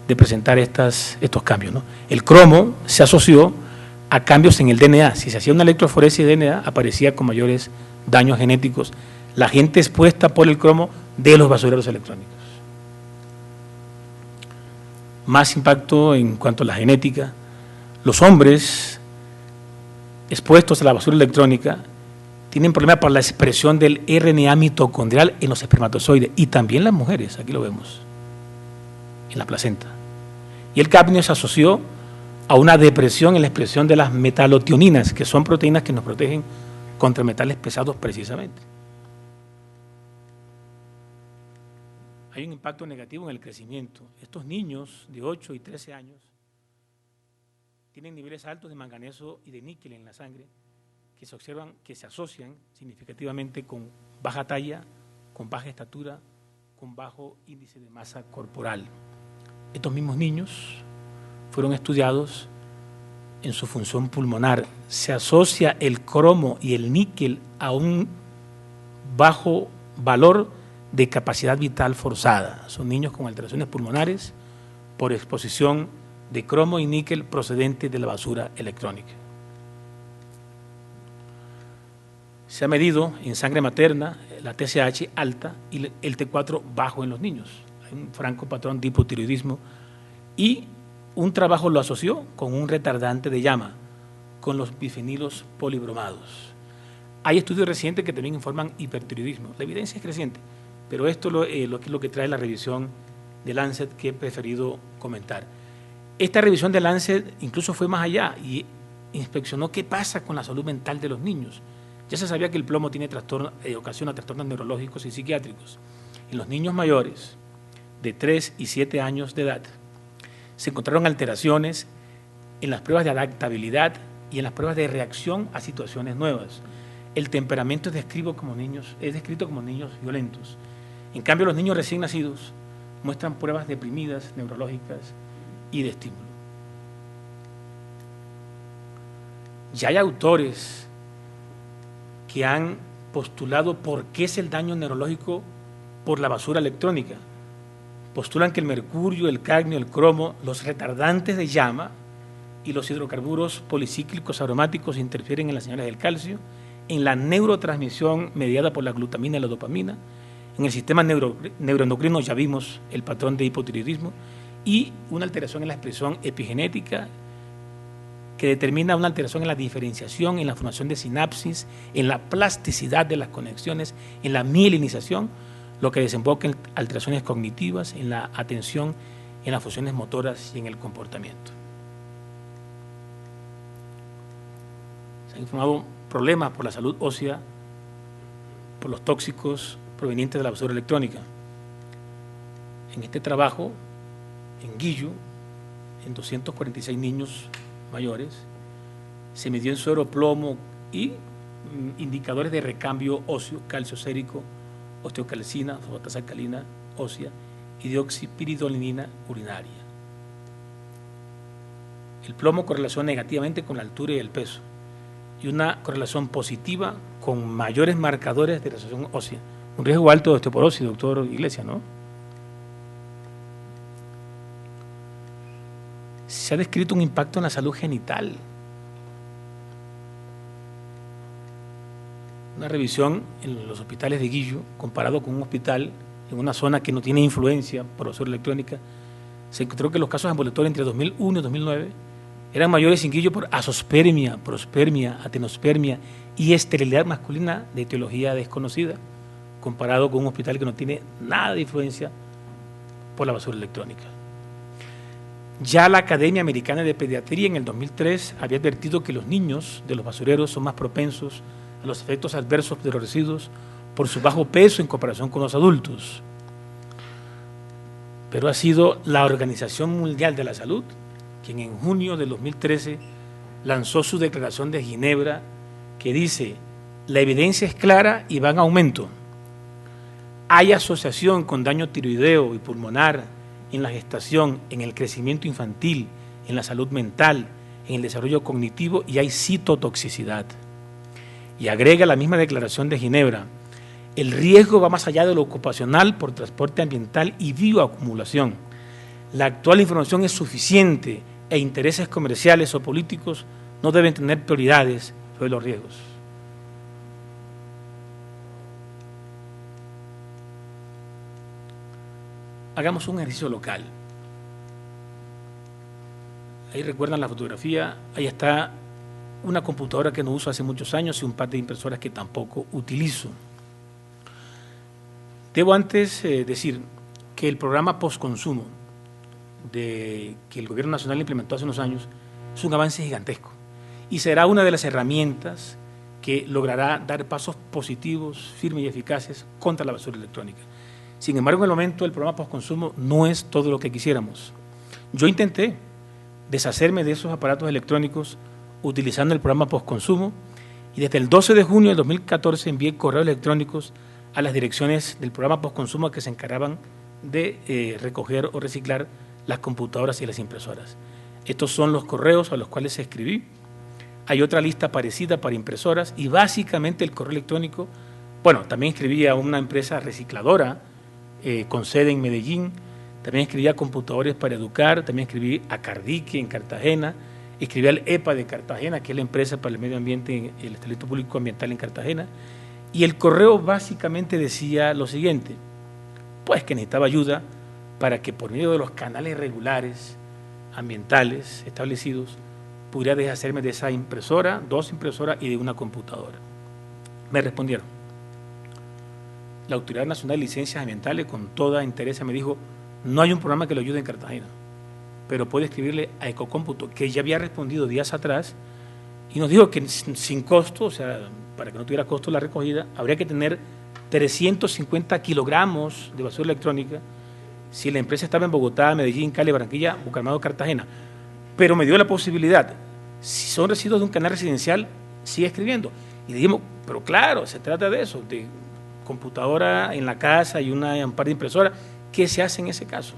de presentar estos cambios, ¿no? El cromo se asoció a cambios en el DNA. Si se hacía una electroforesis de DNA, aparecía con mayores daños genéticos la gente expuesta por el cromo de los basureros electrónicos. Más impacto en cuanto a la genética. Los hombres expuestos a la basura electrónica tienen problemas por la expresión del RNA mitocondrial en los espermatozoides y también las mujeres, aquí lo vemos, en la placenta. Y el cadmio se asoció a una depresión en la expresión de las metalotioninas, que son proteínas que nos protegen contra metales pesados precisamente. Hay un impacto negativo en el crecimiento. Estos niños de 8 y 13 años tienen niveles altos de manganeso y de níquel en la sangre que se observan, que se asocian significativamente con baja talla, con baja estatura, con bajo índice de masa corporal. Estos mismos niños fueron estudiados en su función pulmonar. Se asocia el cromo y el níquel a un bajo valor de capacidad vital forzada. Son niños con alteraciones pulmonares por exposición de cromo y níquel procedente de la basura electrónica. Se ha medido en sangre materna la TSH alta y el T4 bajo en los niños. Hay un franco patrón de hipotiroidismo y un trabajo lo asoció con un retardante de llama, con los bifenilos polibromados. Hay estudios recientes que también informan hipertiroidismo. La evidencia es creciente, pero esto es lo que trae la revisión de Lancet que he preferido comentar. Esta revisión de Lancet incluso fue más allá y inspeccionó qué pasa con la salud mental de los niños. Ya se sabía que el plomo tiene ocasiona trastornos neurológicos y psiquiátricos. En los niños mayores de 3 y 7 años de edad se encontraron alteraciones en las pruebas de adaptabilidad y en las pruebas de reacción a situaciones nuevas. El temperamento es descrito como niños violentos. En cambio, los niños recién nacidos muestran pruebas deprimidas, neurológicas y de estímulo. Ya hay autores que han postulado por qué es el daño neurológico por la basura electrónica. Postulan que el mercurio, el cadmio, el cromo, los retardantes de llama y los hidrocarburos policíclicos aromáticos interfieren en las señales del calcio, en la neurotransmisión mediada por la glutamina y la dopamina, en el sistema neuroendocrino ya vimos el patrón de hipotiroidismo y una alteración en la expresión epigenética que determina una alteración en la diferenciación, en la formación de sinapsis, en la plasticidad de las conexiones, en la mielinización, lo que desemboca en alteraciones cognitivas, en la atención, en las funciones motoras y en el comportamiento. Se han informado problemas por la salud ósea, por los tóxicos provenientes de la basura electrónica. En este trabajo, en Guillo, en 246 niños mayores, se midió en suero plomo y indicadores de recambio óseo, calcio sérico, osteocalcina, fosfatasa alcalina ósea y dioxipiridolinina urinaria. El plomo correlaciona negativamente con la altura y el peso, y una correlación positiva con mayores marcadores de resolución ósea. Un riesgo alto de osteoporosis, doctor Iglesias, ¿no? Se ha descrito un impacto en la salud genital. Una revisión en los hospitales de Guillo, comparado con un hospital en una zona que no tiene influencia por basura electrónica, se encontró que los casos ambulatorios entre 2001 y 2009 eran mayores en Guillo por azospermia, prospermia, atenospermia y esterilidad masculina de etiología desconocida, comparado con un hospital que no tiene nada de influencia por la basura electrónica. Ya la Academia Americana de Pediatría en el 2003 había advertido que los niños de los basureros son más propensos a los efectos adversos de los residuos por su bajo peso en comparación con los adultos. Pero ha sido la Organización Mundial de la Salud quien en junio de 2013 lanzó su declaración de Ginebra que dice: la evidencia es clara y va en aumento. Hay asociación con daño tiroideo y pulmonar en la gestación, en el crecimiento infantil, en la salud mental, en el desarrollo cognitivo y hay citotoxicidad. Y agrega la misma declaración de Ginebra: el riesgo va más allá de lo ocupacional por transporte ambiental y bioacumulación. La actual información es suficiente e intereses comerciales o políticos no deben tener prioridades sobre los riesgos. Hagamos un ejercicio local. Ahí recuerdan la fotografía, ahí está una computadora que no uso hace muchos años y un par de impresoras que tampoco utilizo. Debo antes decir que el programa postconsumo que el Gobierno Nacional implementó hace unos años es un avance gigantesco y será una de las herramientas que logrará dar pasos positivos, firmes y eficaces contra la basura electrónica. Sin embargo, en el momento el programa postconsumo no es todo lo que quisiéramos. Yo intenté deshacerme de esos aparatos electrónicos utilizando el programa postconsumo y desde el 12 de junio de 2014 envié correos electrónicos a las direcciones del programa postconsumo que se encargaban de recoger o reciclar las computadoras y las impresoras. Estos son los correos a los cuales escribí. Hay otra lista parecida para impresoras y básicamente el correo electrónico, bueno, también escribí a una empresa recicladora con sede en Medellín, también escribí a Computadores para Educar, también escribí a Cardique en Cartagena, escribí al EPA de Cartagena, que es la empresa para el medio ambiente, el Establecimiento Público Ambiental en Cartagena, y el correo básicamente decía lo siguiente: pues que necesitaba ayuda para que por medio de los canales regulares ambientales establecidos pudiera deshacerme de esa impresora, 2 impresoras y de una computadora. Me respondieron. La Autoridad Nacional de Licencias Ambientales con toda entereza me dijo: no hay un programa que lo ayude en Cartagena, pero puede escribirle a Ecocómputo, que ya había respondido días atrás y nos dijo que sin costo, o sea, para que no tuviera costo la recogida, habría que tener 350 kilogramos de basura electrónica si la empresa estaba en Bogotá, Medellín, Cali, Barranquilla, Bucaramanga, Cartagena. Pero me dio la posibilidad, si son residuos de un canal residencial, sigue escribiendo. Y dijimos, pero claro, se trata de eso, de computadora en la casa y un par de impresoras. ¿Qué se hace en ese caso?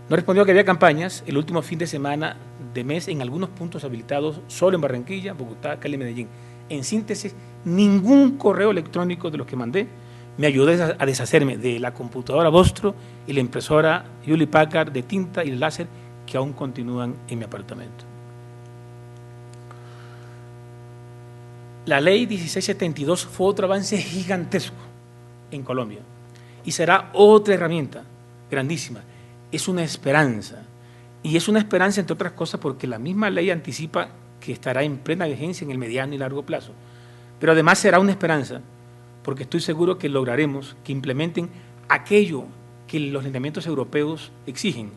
Nos respondió que había campañas el último fin de semana de mes en algunos puntos habilitados, solo en Barranquilla, Bogotá, Cali y Medellín. En síntesis, ningún correo electrónico de los que mandé me ayudó a deshacerme de la computadora Vostro y la impresora Hewlett Packard de tinta y de láser que aún continúan en mi apartamento. La ley 1672 fue otro avance gigantesco en Colombia y será otra herramienta grandísima. Es una esperanza, y es una esperanza entre otras cosas porque la misma ley anticipa que estará en plena vigencia en el mediano y largo plazo, pero además será una esperanza porque estoy seguro que lograremos que implementen aquello que los lineamientos europeos exigen: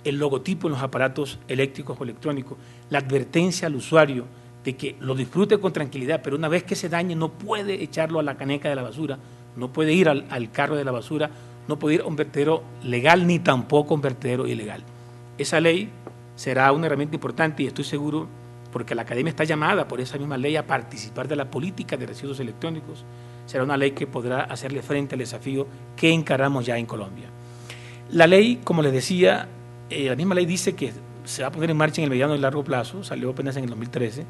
el logotipo en los aparatos eléctricos o electrónicos, la advertencia al usuario de que lo disfrute con tranquilidad, pero una vez que se dañe no puede echarlo a la caneca de la basura, no puede ir al carro de la basura, no puede ir a un vertedero legal ni tampoco a un vertedero ilegal. Esa ley será una herramienta importante y estoy seguro, porque la Academia está llamada por esa misma ley a participar de la política de residuos electrónicos, será una ley que podrá hacerle frente al desafío que encaramos ya en Colombia. La ley, como les decía, la misma ley dice que se va a poner en marcha en el mediano y largo plazo, salió apenas en el 2013,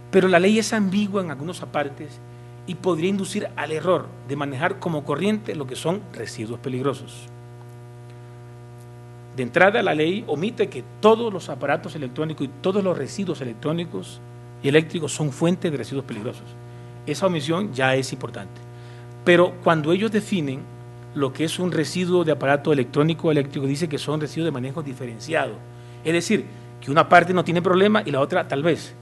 pero la ley es ambigua en algunos apartes y podría inducir al error de manejar como corriente lo que son residuos peligrosos. De entrada, la ley omite que todos los aparatos electrónicos y todos los residuos electrónicos y eléctricos son fuentes de residuos peligrosos. Esa omisión ya es importante. Pero cuando ellos definen lo que es un residuo de aparato electrónico o eléctrico, dice que son residuos de manejo diferenciado. Es decir, que una parte no tiene problema y la otra tal vez.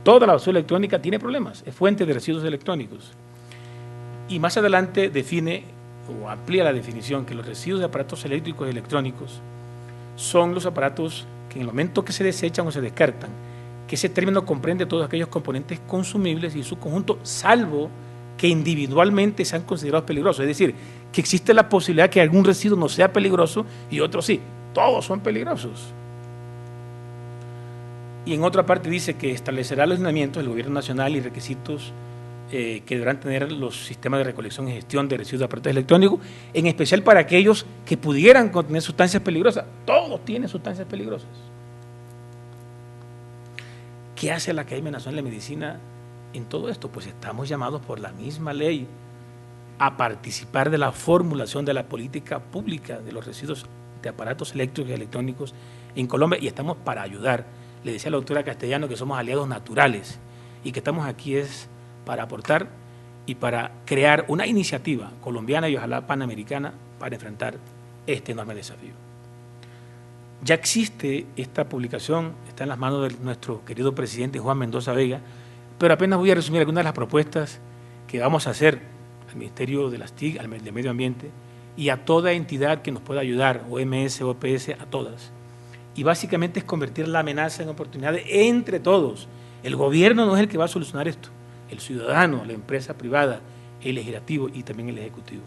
Toda la basura electrónica tiene problemas, es fuente de residuos electrónicos. Y más adelante define o amplía la definición que los residuos de aparatos eléctricos y electrónicos son los aparatos que en el momento que se desechan o se descartan, que ese término comprende todos aquellos componentes consumibles y su conjunto, salvo que individualmente sean considerados peligrosos. Es decir, que existe la posibilidad que algún residuo no sea peligroso y otro sí. Todos son peligrosos. Y en otra parte dice que establecerá los lineamientos del Gobierno Nacional y requisitos que deberán tener los sistemas de recolección y gestión de residuos de aparatos electrónicos, en especial para aquellos que pudieran contener sustancias peligrosas. Todos tienen sustancias peligrosas. ¿Qué hace la Academia Nacional de Medicina en todo esto? Pues estamos llamados por la misma ley a participar de la formulación de la política pública de los residuos de aparatos eléctricos y electrónicos en Colombia y estamos para ayudar. Le decía a la doctora Castellano que somos aliados naturales y que estamos aquí es para aportar y para crear una iniciativa colombiana y ojalá panamericana para enfrentar este enorme desafío. Ya existe esta publicación, está en las manos de nuestro querido presidente Juan Mendoza Vega, pero apenas voy a resumir algunas de las propuestas que vamos a hacer al Ministerio de las TIC, al de Medio Ambiente y a toda entidad que nos pueda ayudar, OMS, OPS, a todas. Y básicamente es convertir la amenaza en oportunidades entre todos. El gobierno no es el que va a solucionar esto, el ciudadano, la empresa privada, el legislativo y también el ejecutivo.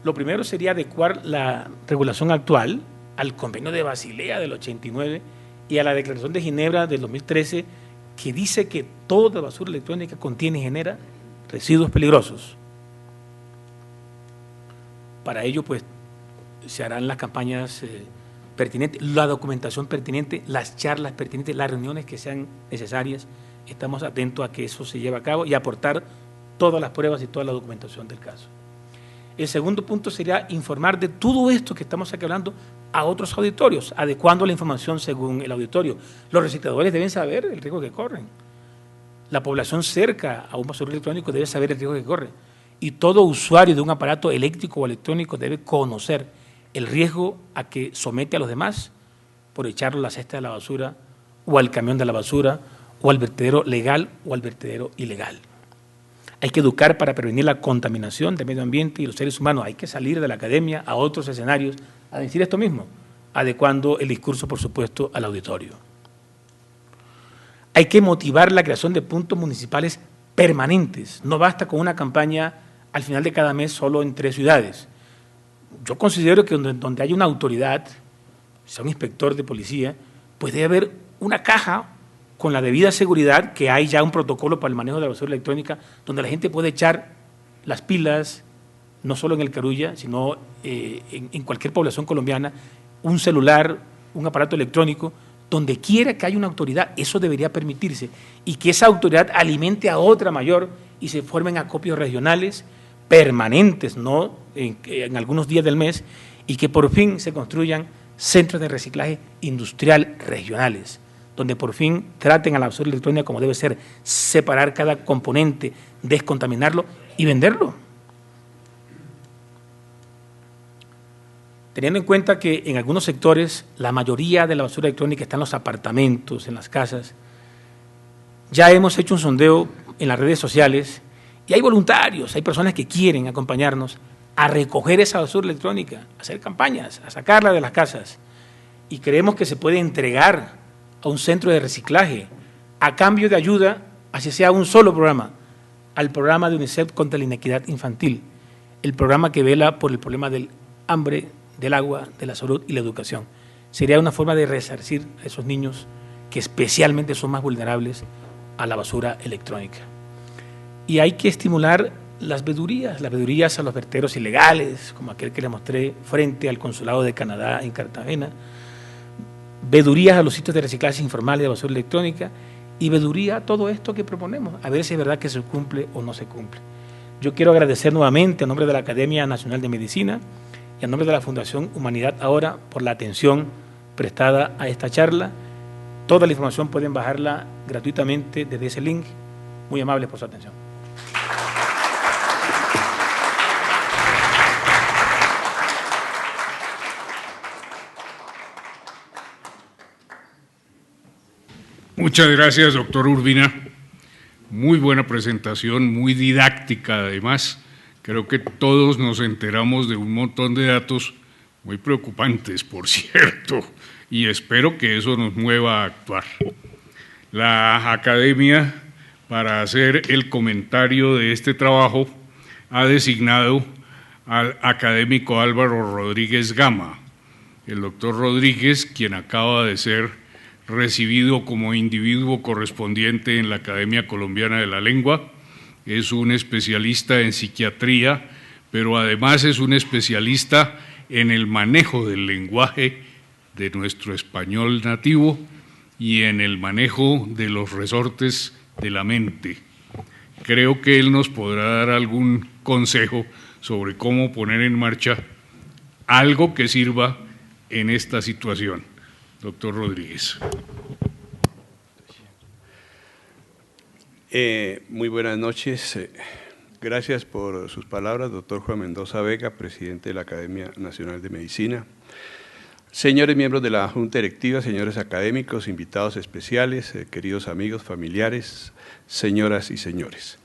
Lo primero sería adecuar la regulación actual al Convenio de Basilea del 89 y a la Declaración de Ginebra del 2013, que dice que toda basura electrónica contiene y genera residuos peligrosos. Para ello, pues, se harán las campañas pertinentes, la documentación pertinente, las charlas pertinentes, las reuniones que sean necesarias. Estamos atentos a que eso se lleve a cabo y aportar todas las pruebas y toda la documentación del caso. El segundo punto sería informar de todo esto que estamos aquí hablando a otros auditorios, adecuando la información según el auditorio. Los recicladores deben saber el riesgo que corren. La población cerca a un basurero electrónico debe saber el riesgo que corre. Y todo usuario de un aparato eléctrico o electrónico debe conocer el riesgo a que somete a los demás por echarlo a la cesta de la basura o al camión de la basura o al vertedero legal o al vertedero ilegal. Hay que educar para prevenir la contaminación del medio ambiente y los seres humanos. Hay que salir de la academia a otros escenarios a decir esto mismo, adecuando el discurso, por supuesto, al auditorio. Hay que motivar la creación de puntos municipales permanentes. No basta con una campaña al final de cada mes solo en 3 ciudades. Yo considero que donde hay una autoridad, sea un inspector de policía, pues debe haber una caja con la debida seguridad, que hay ya un protocolo para el manejo de la basura electrónica, donde la gente puede echar las pilas, no solo en el Carulla, sino en cualquier población colombiana, un celular, un aparato electrónico, donde quiera que haya una autoridad, eso debería permitirse, y que esa autoridad alimente a otra mayor y se formen acopios regionales permanentes, no en algunos días del mes, y que por fin se construyan centros de reciclaje industrial regionales, donde por fin traten a la basura electrónica como debe ser, separar cada componente, descontaminarlo y venderlo. Teniendo en cuenta que en algunos sectores la mayoría de la basura electrónica está en los apartamentos, en las casas, ya hemos hecho un sondeo en las redes sociales y hay voluntarios, hay personas que quieren acompañarnos a recoger esa basura electrónica, a hacer campañas, a sacarla de las casas, y creemos que se puede entregar a un centro de reciclaje a cambio de ayuda, así sea un solo programa, al programa de UNICEF contra la inequidad infantil, el programa que vela por el problema del hambre, del agua, de la salud y la educación. Sería una forma de resarcir a esos niños que especialmente son más vulnerables a la basura electrónica. Y hay que estimular las vedurías a los vertederos ilegales, como aquel que les mostré frente al Consulado de Canadá en Cartagena, vedurías a los sitios de reciclaje informal de basura electrónica y veduría a todo esto que proponemos, a ver si es verdad que se cumple o no se cumple. Yo quiero agradecer nuevamente a nombre de la Academia Nacional de Medicina y a nombre de la Fundación Humanidad Ahora por la atención prestada a esta charla. Toda la información pueden bajarla gratuitamente desde ese link. Muy amables por su atención. Muchas gracias, doctor Urbina. Muy buena presentación, muy didáctica además. Creo que todos nos enteramos de un montón de datos muy preocupantes, por cierto, y espero que eso nos mueva a actuar. La Academia, para hacer el comentario de este trabajo, ha designado al académico Álvaro Rodríguez Gama. El doctor Rodríguez, quien acaba de ser recibido como individuo correspondiente en la Academia Colombiana de la Lengua, es un especialista en psiquiatría, pero además es un especialista en el manejo del lenguaje de nuestro español nativo y en el manejo de los resortes de la mente. Creo que él nos podrá dar algún consejo sobre cómo poner en marcha algo que sirva en esta situación. Doctor Rodríguez. Muy buenas noches. Gracias por sus palabras, doctor Juan Mendoza Vega, presidente de la Academia Nacional de Medicina. Señores miembros de la Junta Directiva, señores académicos, invitados especiales, queridos amigos, familiares, señoras y señores.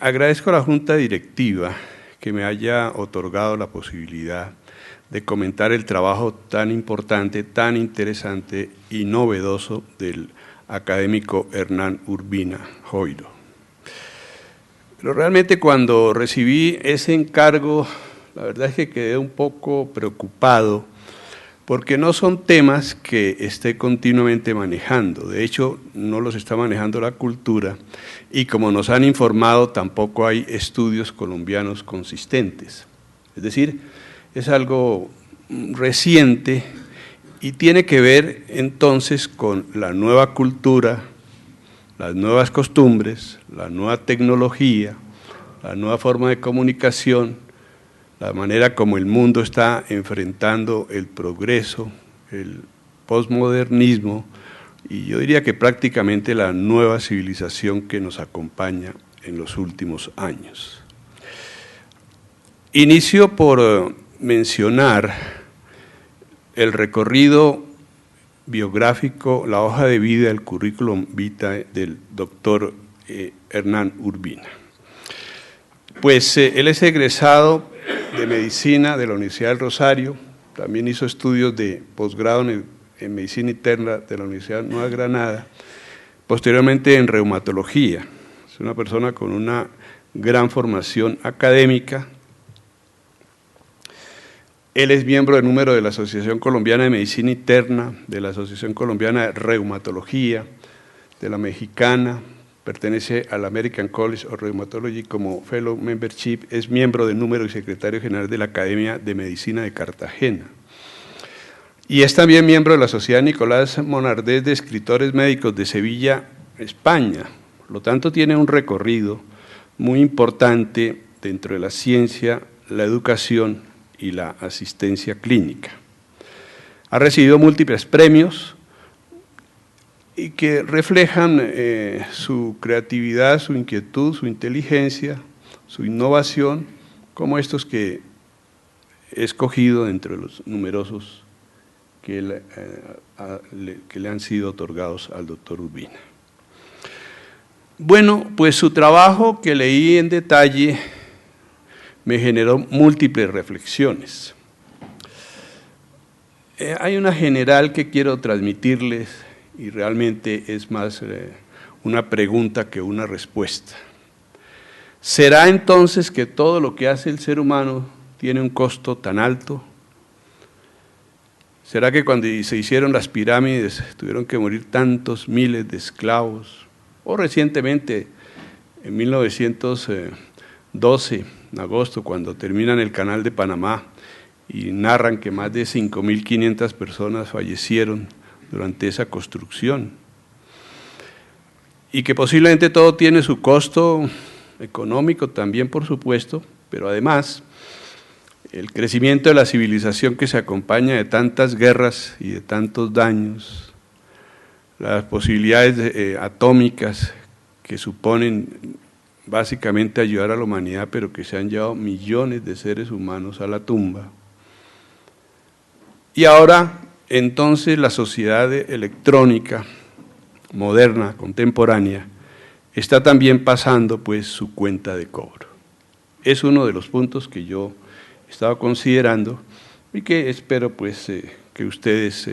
Agradezco a la Junta Directiva que me haya otorgado la posibilidad de comentar el trabajo tan importante, tan interesante y novedoso del académico Hernán Urbina Joiro. Pero realmente cuando recibí ese encargo, la verdad es que quedé un poco preocupado porque no son temas que esté continuamente manejando. De hecho, no los está manejando la cultura y como nos han informado, tampoco hay estudios colombianos consistentes. Es decir, es algo reciente y tiene que ver entonces con la nueva cultura, las nuevas costumbres, la nueva tecnología, la nueva forma de comunicación, la manera como el mundo está enfrentando el progreso, el posmodernismo y yo diría que prácticamente la nueva civilización que nos acompaña en los últimos años. Inicio por mencionar el recorrido biográfico, la hoja de vida, el currículum vitae del doctor Hernán Urbina. Pues él es egresado de Medicina de la Universidad del Rosario, también hizo estudios de posgrado en Medicina Interna de la Universidad de Nueva Granada, posteriormente en Reumatología. Es una persona con una gran formación académica. Él es miembro de número de la Asociación Colombiana de Medicina Interna, de la Asociación Colombiana de Reumatología, de la Mexicana, pertenece al American College of Rheumatology como Fellow Membership, es miembro de número y secretario general de la Academia de Medicina de Cartagena. Y es también miembro de la Sociedad Nicolás Monardés de Escritores Médicos de Sevilla, España. Por lo tanto, tiene un recorrido muy importante dentro de la ciencia, la educación y la asistencia clínica. Ha recibido múltiples premios y que reflejan su creatividad, su inquietud, su inteligencia, su innovación, como estos que he escogido entre los numerosos que le han sido otorgados al doctor Urbina. Bueno, pues su trabajo que leí en detalle me generó múltiples reflexiones. Hay una general que quiero transmitirles y realmente es más una pregunta que una respuesta. ¿Será entonces que todo lo que hace el ser humano tiene un costo tan alto? ¿Será que cuando se hicieron las pirámides tuvieron que morir tantos miles de esclavos? O recientemente, en 1912, en agosto, cuando terminan el Canal de Panamá y narran que más de 5.500 personas fallecieron durante esa construcción. Y que posiblemente todo tiene su costo económico también, por supuesto, pero además el crecimiento de la civilización que se acompaña de tantas guerras y de tantos daños, las posibilidades atómicas que suponen básicamente ayudar a la humanidad, pero que se han llevado millones de seres humanos a la tumba. Y ahora, entonces, la sociedad electrónica moderna, contemporánea, está también pasando pues su cuenta de cobro. Es uno de los puntos que yo estaba considerando y que espero pues que ustedes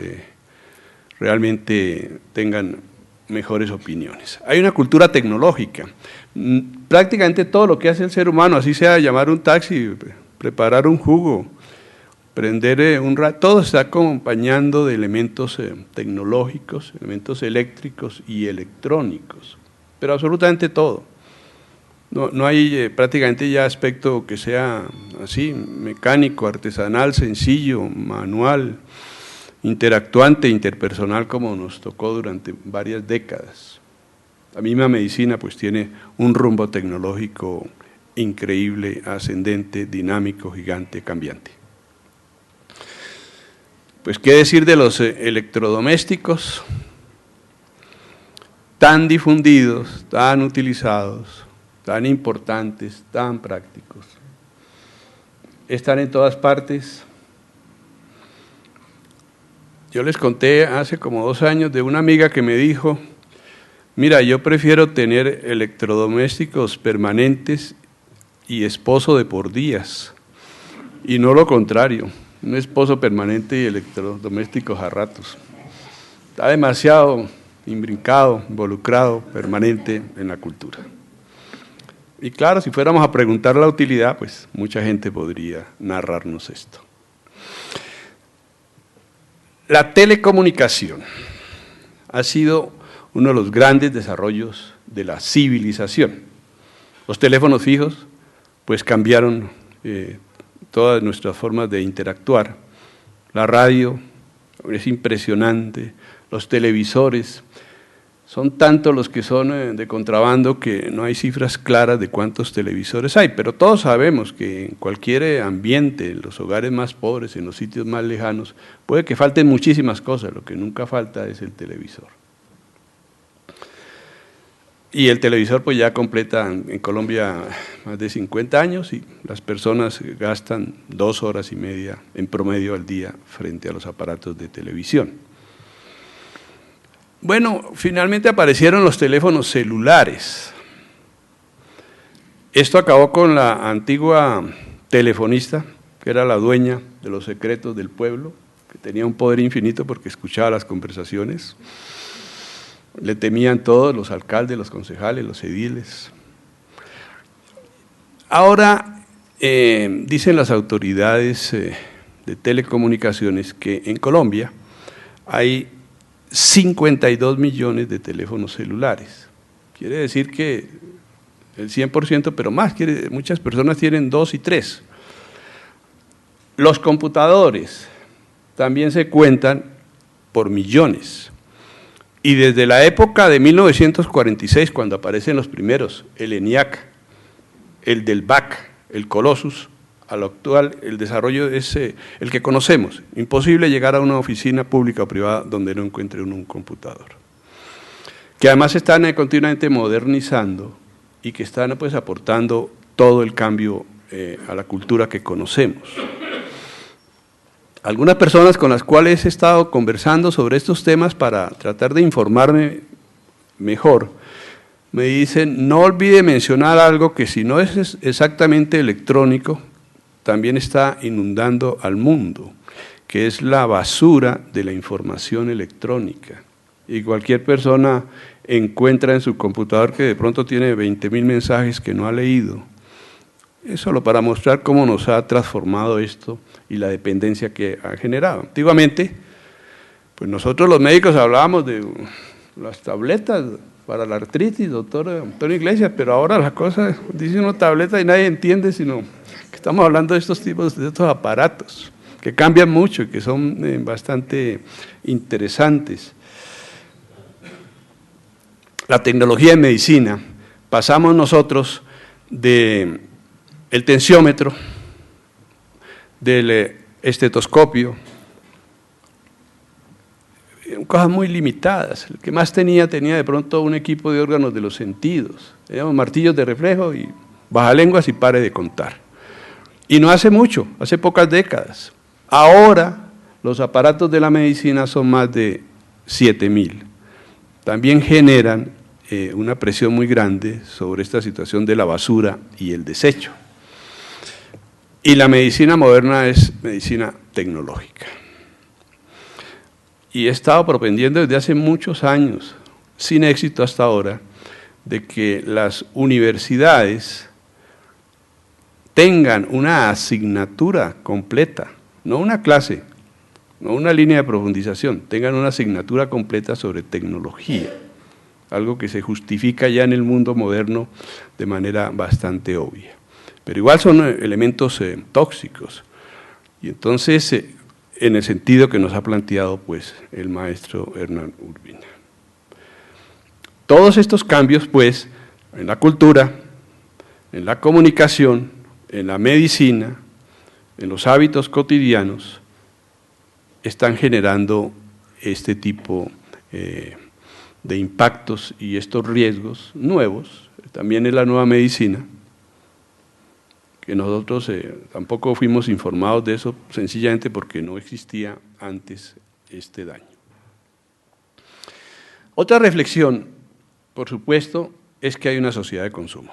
realmente tengan mejores opiniones. Hay una cultura tecnológica. Prácticamente todo lo que hace el ser humano, así sea llamar un taxi, preparar un jugo, prender un radio, todo está acompañando de elementos tecnológicos, elementos eléctricos y electrónicos, pero absolutamente todo. No hay prácticamente ya aspecto que sea así, mecánico, artesanal, sencillo, manual, interactuante, interpersonal, como nos tocó durante varias décadas. La misma medicina pues tiene un rumbo tecnológico increíble, ascendente, dinámico, gigante, cambiante. Pues qué decir de los electrodomésticos tan difundidos, tan utilizados, tan importantes, tan prácticos. Están en todas partes. Yo les conté hace como 2 años de una amiga que me dijo, mira, yo prefiero tener electrodomésticos permanentes y esposo de por días, y no lo contrario, un esposo permanente y electrodomésticos a ratos. Está demasiado imbrincado, involucrado, permanente en la cultura. Y claro, si fuéramos a preguntar la utilidad, pues mucha gente podría narrarnos esto. La telecomunicación ha sido uno de los grandes desarrollos de la civilización. Los teléfonos fijos pues cambiaron todas nuestras formas de interactuar. La radio es impresionante, los televisores, son tantos los que son de contrabando que no hay cifras claras de cuántos televisores hay, pero todos sabemos que en cualquier ambiente, en los hogares más pobres, en los sitios más lejanos, puede que falten muchísimas cosas, lo que nunca falta es el televisor. Y el televisor pues ya completa en Colombia más de 50 años y las personas gastan 2 horas y media en promedio al día frente a los aparatos de televisión. Bueno, finalmente aparecieron los teléfonos celulares. Esto acabó con la antigua telefonista, que era la dueña de los secretos del pueblo, que tenía un poder infinito porque escuchaba las conversaciones. Le temían todos, los alcaldes, los concejales, los ediles. Ahora dicen las autoridades de telecomunicaciones que en Colombia hay 52 millones de teléfonos celulares. Quiere decir que el 100%, pero más, muchas personas tienen 2 y 3. Los computadores también se cuentan por millones. Y desde la época de 1946, cuando aparecen los primeros, el ENIAC, el del BAC, el Colossus, a lo actual el desarrollo es el que conocemos. Imposible llegar a una oficina pública o privada donde no encuentre uno un computador. Que además están continuamente modernizando y que están pues aportando todo el cambio a la cultura que conocemos. Algunas personas con las cuales he estado conversando sobre estos temas para tratar de informarme mejor, me dicen, no olvide mencionar algo que si no es exactamente electrónico, también está inundando al mundo, que es la basura de la información electrónica. y cualquier persona encuentra en su computador que de pronto tiene 20.000 mensajes que no ha leído. Es solo para mostrar cómo nos ha transformado esto y la dependencia que ha generado. Antiguamente, pues nosotros los médicos hablábamos de las tabletas para la artritis, doctor Antonio Iglesias, pero ahora las cosas, dice uno tableta y nadie entiende, sino que estamos hablando de estos tipos, de estos aparatos, que cambian mucho y que son bastante interesantes. La tecnología en medicina, pasamos nosotros del tensiómetro, del estetoscopio, cosas muy limitadas. El que más tenía de pronto un equipo de órganos de los sentidos, teníamos martillos de reflejo y bajalenguas y pare de contar. Y no hace mucho, hace pocas décadas. Ahora los aparatos de la medicina son más de 7.000. También generan una presión muy grande sobre esta situación de la basura y el desecho. Y la medicina moderna es medicina tecnológica. Y he estado propendiendo desde hace muchos años, sin éxito hasta ahora, de que las universidades tengan una asignatura completa, no una clase, no una línea de profundización, tengan una asignatura completa sobre tecnología, algo que se justifica ya en el mundo moderno de manera bastante obvia. Pero igual son elementos tóxicos, y entonces en el sentido que nos ha planteado pues el maestro Hernán Urbina. Todos estos cambios pues en la cultura, en la comunicación, en la medicina, en los hábitos cotidianos, están generando este tipo de impactos y estos riesgos nuevos, también en la nueva medicina, que nosotros tampoco fuimos informados de eso, sencillamente porque no existía antes este daño. Otra reflexión, por supuesto, es que hay una sociedad de consumo.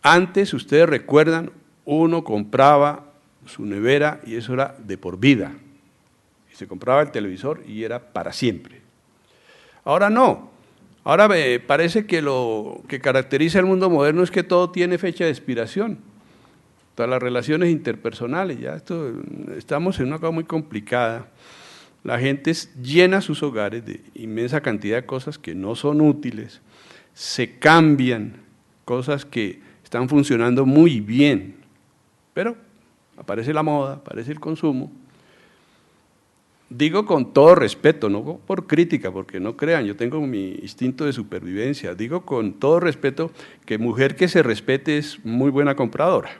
Antes, ustedes recuerdan, uno compraba su nevera y eso era de por vida, y se compraba el televisor y era para siempre. Ahora no. Ahora parece que lo que caracteriza el mundo moderno es que todo tiene fecha de expiración. Todas las relaciones interpersonales, ya estamos en una cosa muy complicada. La gente llena sus hogares de inmensa cantidad de cosas que no son útiles, se cambian cosas que están funcionando muy bien, pero aparece la moda, aparece el consumo. Digo con todo respeto, no por crítica, porque no crean, yo tengo mi instinto de supervivencia, digo con todo respeto que mujer que se respete es muy buena compradora.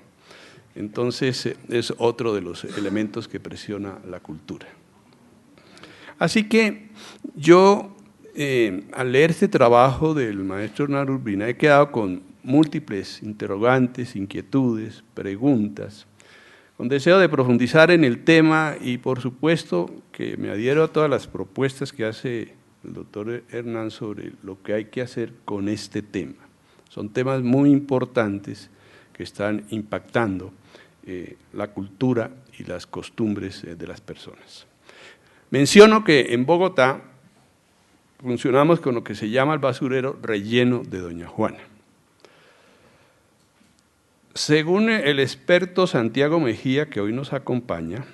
Entonces es otro de los elementos que presiona la cultura. Así que yo, al leer este trabajo del maestro Hernán Urbina, he quedado con múltiples interrogantes, inquietudes, preguntas, con deseo de profundizar en el tema y por supuesto que me adhiero a todas las propuestas que hace el doctor Hernán sobre lo que hay que hacer con este tema. Son temas muy importantes que están impactando la cultura y las costumbres de las personas. Menciono que en Bogotá funcionamos con lo que se llama el basurero relleno de Doña Juana. Según el experto Santiago Mejía, que hoy nos acompaña,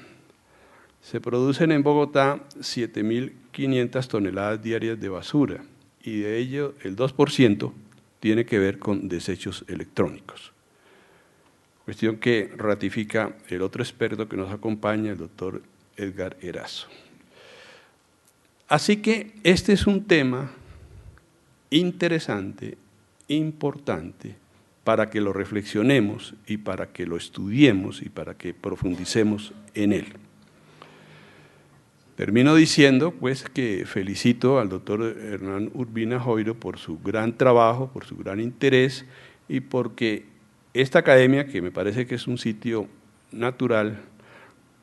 se producen en Bogotá 7.500 toneladas diarias de basura y de ello el 2% tiene que ver con desechos electrónicos. Cuestión que ratifica el otro experto que nos acompaña, el doctor Edgar Erazo. Así que este es un tema interesante, importante, para que lo reflexionemos y para que lo estudiemos y para que profundicemos en él. Termino diciendo pues que felicito al doctor Hernán Urbina Joiro por su gran trabajo, por su gran interés y porque esta academia, que me parece que es un sitio natural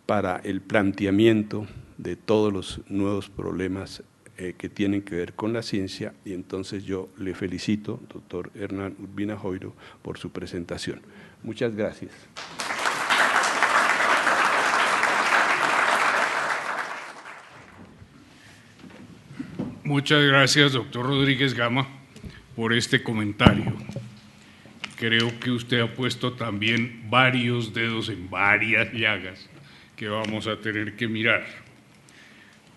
para el planteamiento de todos los nuevos problemas que tienen que ver con la ciencia, y entonces yo le felicito, doctor Hernán Urbina Joiro, por su presentación. Muchas gracias. Muchas gracias, doctor Rodríguez Gama, por este comentario. Creo que usted ha puesto también varios dedos en varias llagas que vamos a tener que mirar.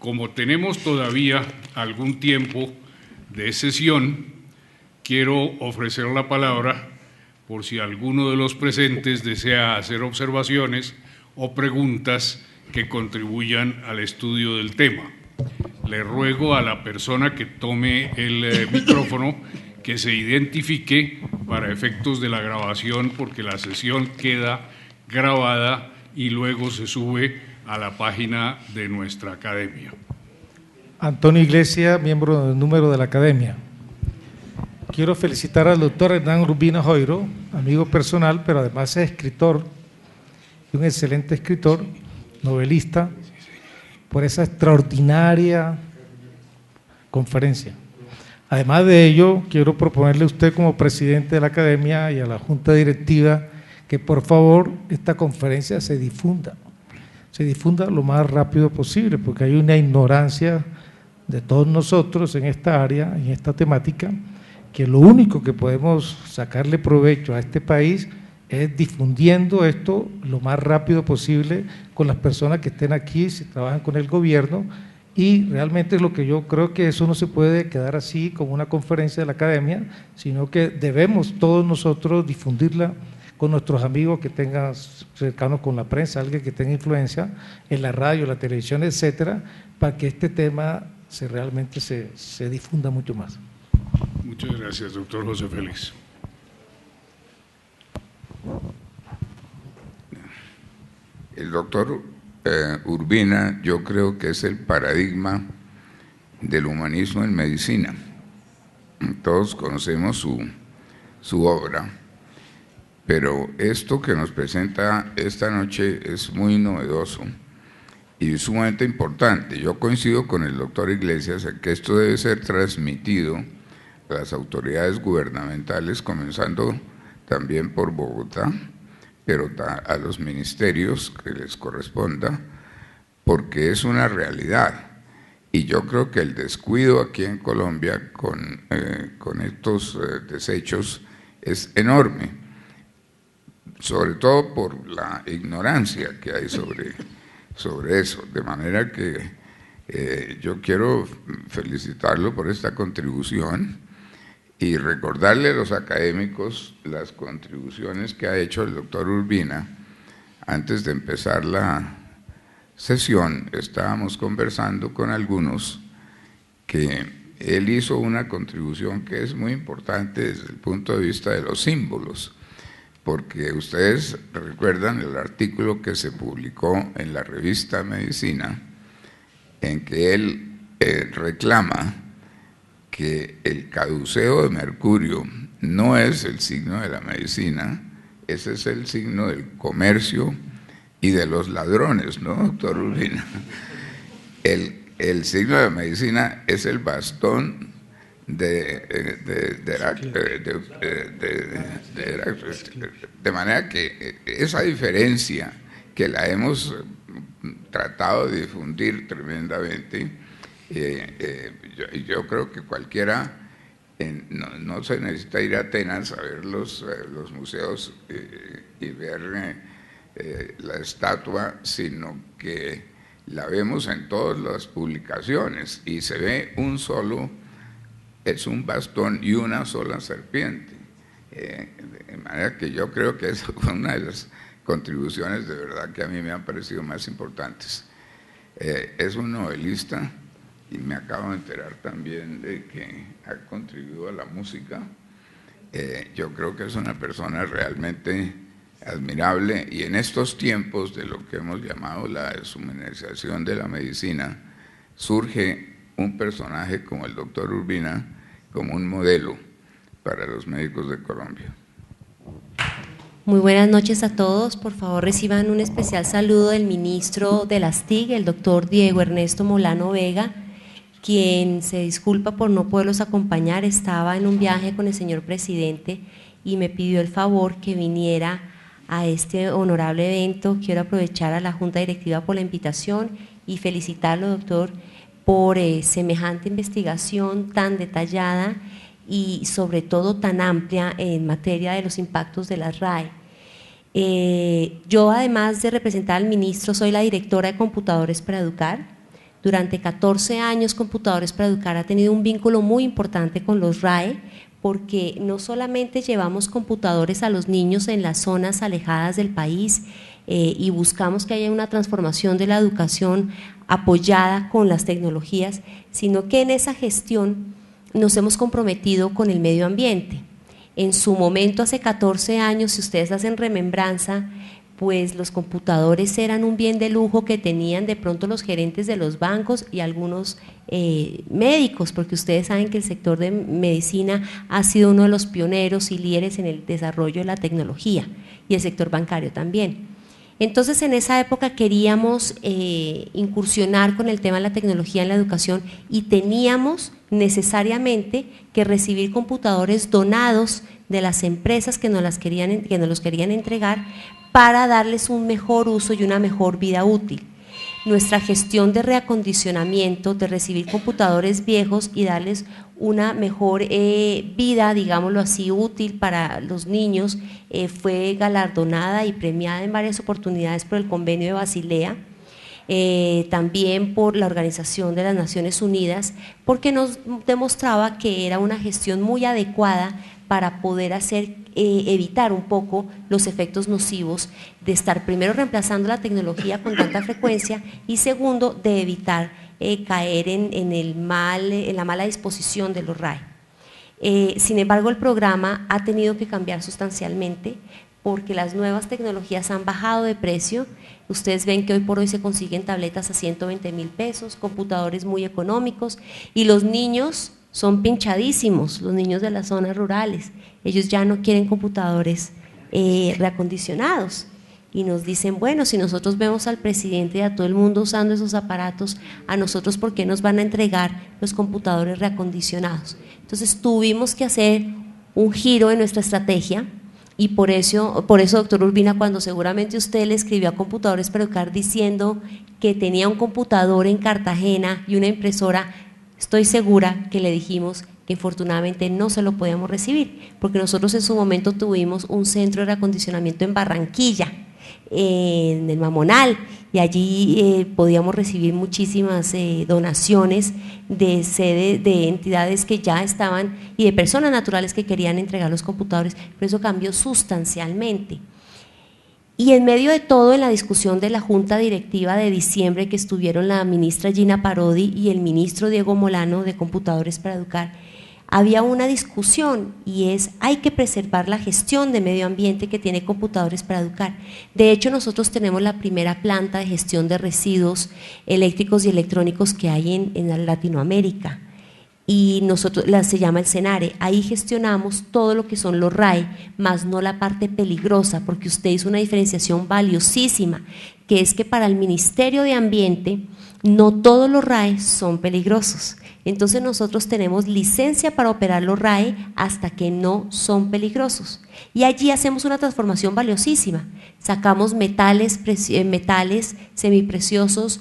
Como tenemos todavía algún tiempo de sesión, quiero ofrecer la palabra por si alguno de los presentes desea hacer observaciones o preguntas que contribuyan al estudio del tema. Le ruego a la persona que tome el micrófono que se identifique para efectos de la grabación, porque la sesión queda grabada y luego se sube a la página de nuestra academia. Antonio Iglesias, miembro del número de la academia. Quiero felicitar al doctor Hernán Urbina Joiro, amigo personal, pero además es escritor, un excelente escritor, novelista, por esa extraordinaria conferencia. Además de ello, quiero proponerle a usted como presidente de la academia y a la junta directiva que por favor esta conferencia se difunda lo más rápido posible, porque hay una ignorancia de todos nosotros en esta área, en esta temática, que lo único que podemos sacarle provecho a este país es difundiendo esto lo más rápido posible con las personas que estén aquí, si trabajan con el gobierno, y realmente lo que yo creo que eso no se puede quedar así como una conferencia de la academia, sino que debemos todos nosotros difundirla con nuestros amigos que tengan cercanos con la prensa, alguien que tenga influencia en la radio, la televisión, etcétera, para que este tema realmente se difunda mucho más. Muchas gracias, doctor José Félix. El doctor Urbina, yo creo que es el paradigma del humanismo en medicina. Todos conocemos su obra, pero esto que nos presenta esta noche es muy novedoso y sumamente importante. Yo coincido con el doctor Iglesias en que esto debe ser transmitido a las autoridades gubernamentales, comenzando también por Bogotá, pero a los ministerios que les corresponda, porque es una realidad. Y yo creo que el descuido aquí en Colombia con estos desechos es enorme, sobre todo por la ignorancia que hay sobre eso. De manera que yo quiero felicitarlo por esta contribución y recordarle a los académicos las contribuciones que ha hecho el doctor Urbina. Antes de empezar la sesión estábamos conversando con algunos que él hizo una contribución que es muy importante desde el punto de vista de los símbolos, porque ustedes recuerdan el artículo que se publicó en la revista Medicina, en que él reclama que el caduceo de mercurio no es el signo de la medicina, ese es el signo del comercio y de los ladrones, ¿no, doctor Urbina? El signo de la medicina es el bastón de manera que esa diferencia que la hemos tratado de difundir tremendamente, yo creo que cualquiera, no se necesita ir a Atenas a ver los museos y ver la estatua, sino que la vemos en todas las publicaciones y se ve es un bastón y una sola serpiente. De manera que yo creo que es una de las contribuciones de verdad que a mí me han parecido más importantes. Es un novelista y me acabo de enterar también de que ha contribuido a la música. Yo creo que es una persona realmente admirable, y en estos tiempos de lo que hemos llamado la deshumanización de la medicina, surge un personaje como el doctor Urbina como un modelo para los médicos de Colombia. Muy buenas noches a todos. Por favor, reciban un especial saludo del ministro de las TIC, el doctor Diego Ernesto Molano Vega, quien se disculpa por no poderlos acompañar. Estaba en un viaje con el señor presidente y me pidió el favor que viniera a este honorable evento. Quiero aprovechar a la Junta Directiva por la invitación y felicitarlo, doctor, por semejante investigación tan detallada y sobre todo tan amplia en materia de los impactos de las RAE. Yo, además de representar al ministro, soy la directora de Computadores para Educar. Durante 14 años Computadores para Educar ha tenido un vínculo muy importante con los RAE, porque no solamente llevamos computadores a los niños en las zonas alejadas del país y buscamos que haya una transformación de la educación apoyada con las tecnologías, sino que en esa gestión nos hemos comprometido con el medio ambiente. En su momento, hace 14 años, si ustedes hacen remembranza, pues los computadores eran un bien de lujo que tenían de pronto los gerentes de los bancos y algunos médicos, porque ustedes saben que el sector de medicina ha sido uno de los pioneros y líderes en el desarrollo de la tecnología, y el sector bancario también. Entonces, en esa época queríamos incursionar con el tema de la tecnología en la educación y teníamos necesariamente que recibir computadores donados de las empresas que nos los querían entregar para darles un mejor uso y una mejor vida útil. Nuestra gestión de reacondicionamiento, de recibir computadores viejos y darles una mejor vida, digámoslo así, útil para los niños, fue galardonada y premiada en varias oportunidades por el Convenio de Basilea, también por la Organización de las Naciones Unidas, porque nos demostraba que era una gestión muy adecuada para poder evitar un poco los efectos nocivos de estar primero reemplazando la tecnología con tanta frecuencia y segundo de evitar caer en la mala disposición de los RAE. Sin embargo, el programa ha tenido que cambiar sustancialmente porque las nuevas tecnologías han bajado de precio. Ustedes ven que hoy por hoy se consiguen tabletas a 120.000 pesos, computadores muy económicos, y los niños son pinchadísimos, los niños de las zonas rurales. Ellos ya no quieren computadores reacondicionados y nos dicen, bueno, si nosotros vemos al presidente y a todo el mundo usando esos aparatos, a nosotros ¿por qué nos van a entregar los computadores reacondicionados? Entonces tuvimos que hacer un giro en nuestra estrategia y por eso, doctor Urbina, cuando seguramente usted le escribió a Computadores para Educar diciendo que tenía un computador en Cartagena y una impresora, estoy segura que le dijimos que infortunadamente no se lo podíamos recibir, porque nosotros en su momento tuvimos un centro de reacondicionamiento en Barranquilla, en el Mamonal, y allí podíamos recibir muchísimas donaciones de sede de entidades que ya estaban y de personas naturales que querían entregar los computadores, pero eso cambió sustancialmente. Y en medio de todo, en la discusión de la Junta Directiva de diciembre que estuvieron la ministra Gina Parodi y el ministro Diego Molano de Computadores para Educar, había una discusión y es, hay que preservar la gestión de medio ambiente que tiene Computadores para Educar. De hecho, nosotros tenemos la primera planta de gestión de residuos eléctricos y electrónicos que hay en Latinoamérica, y nosotros se llama el CENARE. Ahí gestionamos todo lo que son los RAE, más no la parte peligrosa, porque usted hizo una diferenciación valiosísima, que es que para el Ministerio de Ambiente no todos los RAE son peligrosos. Entonces nosotros tenemos licencia para operar los RAE hasta que no son peligrosos. Y allí hacemos una transformación valiosísima. Sacamos metales semipreciosos,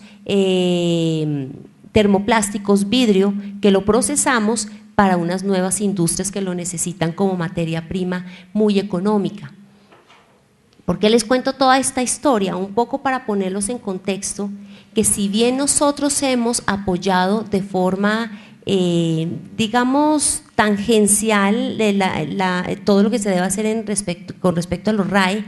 termoplásticos, vidrio, que lo procesamos para unas nuevas industrias que lo necesitan como materia prima muy económica. ¿Por qué les cuento toda esta historia? Un poco para ponerlos en contexto, que si bien nosotros hemos apoyado de forma, digamos, tangencial todo lo que se debe hacer con respecto a los RAE,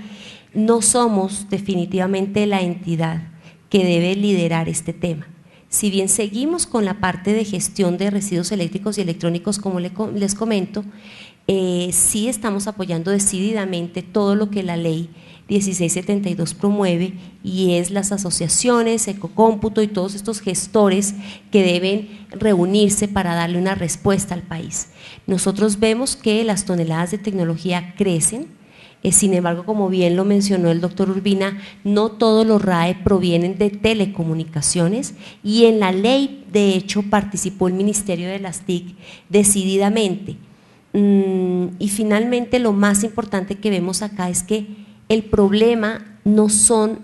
no somos definitivamente la entidad que debe liderar este tema. Si bien seguimos con la parte de gestión de residuos eléctricos y electrónicos, como les comento, sí estamos apoyando decididamente todo lo que la ley 1672 promueve, y es las asociaciones, Ecocómputo y todos estos gestores que deben reunirse para darle una respuesta al país. Nosotros vemos que las toneladas de tecnología crecen. Sin embargo, como bien lo mencionó el doctor Urbina, no todos los RAE provienen de telecomunicaciones, y en la ley, de hecho, participó el Ministerio de las TIC decididamente. Y finalmente, lo más importante que vemos acá es que el problema no son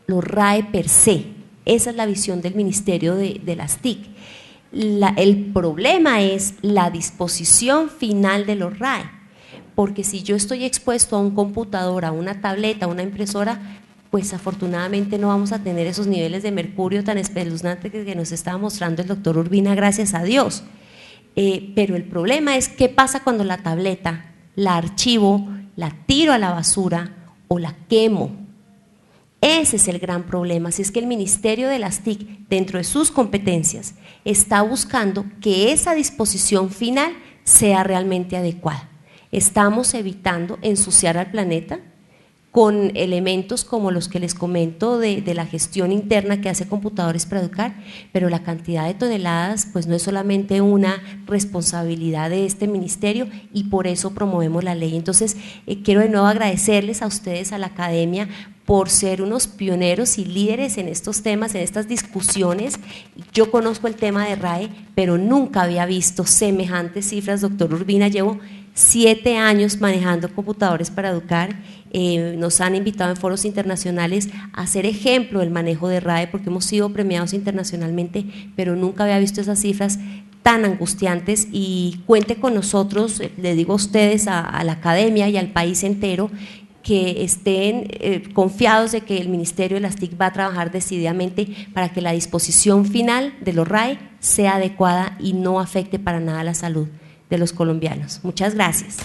los RAE per se, esa es la visión del Ministerio de las TIC. El problema es la disposición final de los RAE, porque si yo estoy expuesto a un computador, a una tableta, a una impresora, pues afortunadamente no vamos a tener esos niveles de mercurio tan espeluznantes que nos estaba mostrando el doctor Urbina, gracias a Dios. Pero el problema es qué pasa cuando la tableta la archivo, la tiro a la basura o la quemo. Ese es el gran problema. Así es que el Ministerio de las TIC, dentro de sus competencias, está buscando que esa disposición final sea realmente adecuada. Estamos evitando ensuciar al planeta con elementos como los que les comento de la gestión interna que hace Computadores para Educar, pero la cantidad de toneladas pues no es solamente una responsabilidad de este ministerio y por eso promovemos la ley. Entonces quiero de nuevo agradecerles a ustedes, a la academia, por ser unos pioneros y líderes en estos temas, en estas discusiones. Yo conozco el tema de RAE, pero nunca había visto semejantes cifras, doctor Urbina. Llevo 7 años manejando Computadores para Educar. Nos han invitado en foros internacionales a hacer ejemplo del manejo de RAE porque hemos sido premiados internacionalmente, pero nunca había visto esas cifras tan angustiantes. Y cuente con nosotros, le digo a ustedes, a la academia y al país entero, que estén confiados de que el Ministerio de las TIC va a trabajar decididamente para que la disposición final de los RAE sea adecuada y no afecte para nada la salud de los colombianos. Muchas gracias.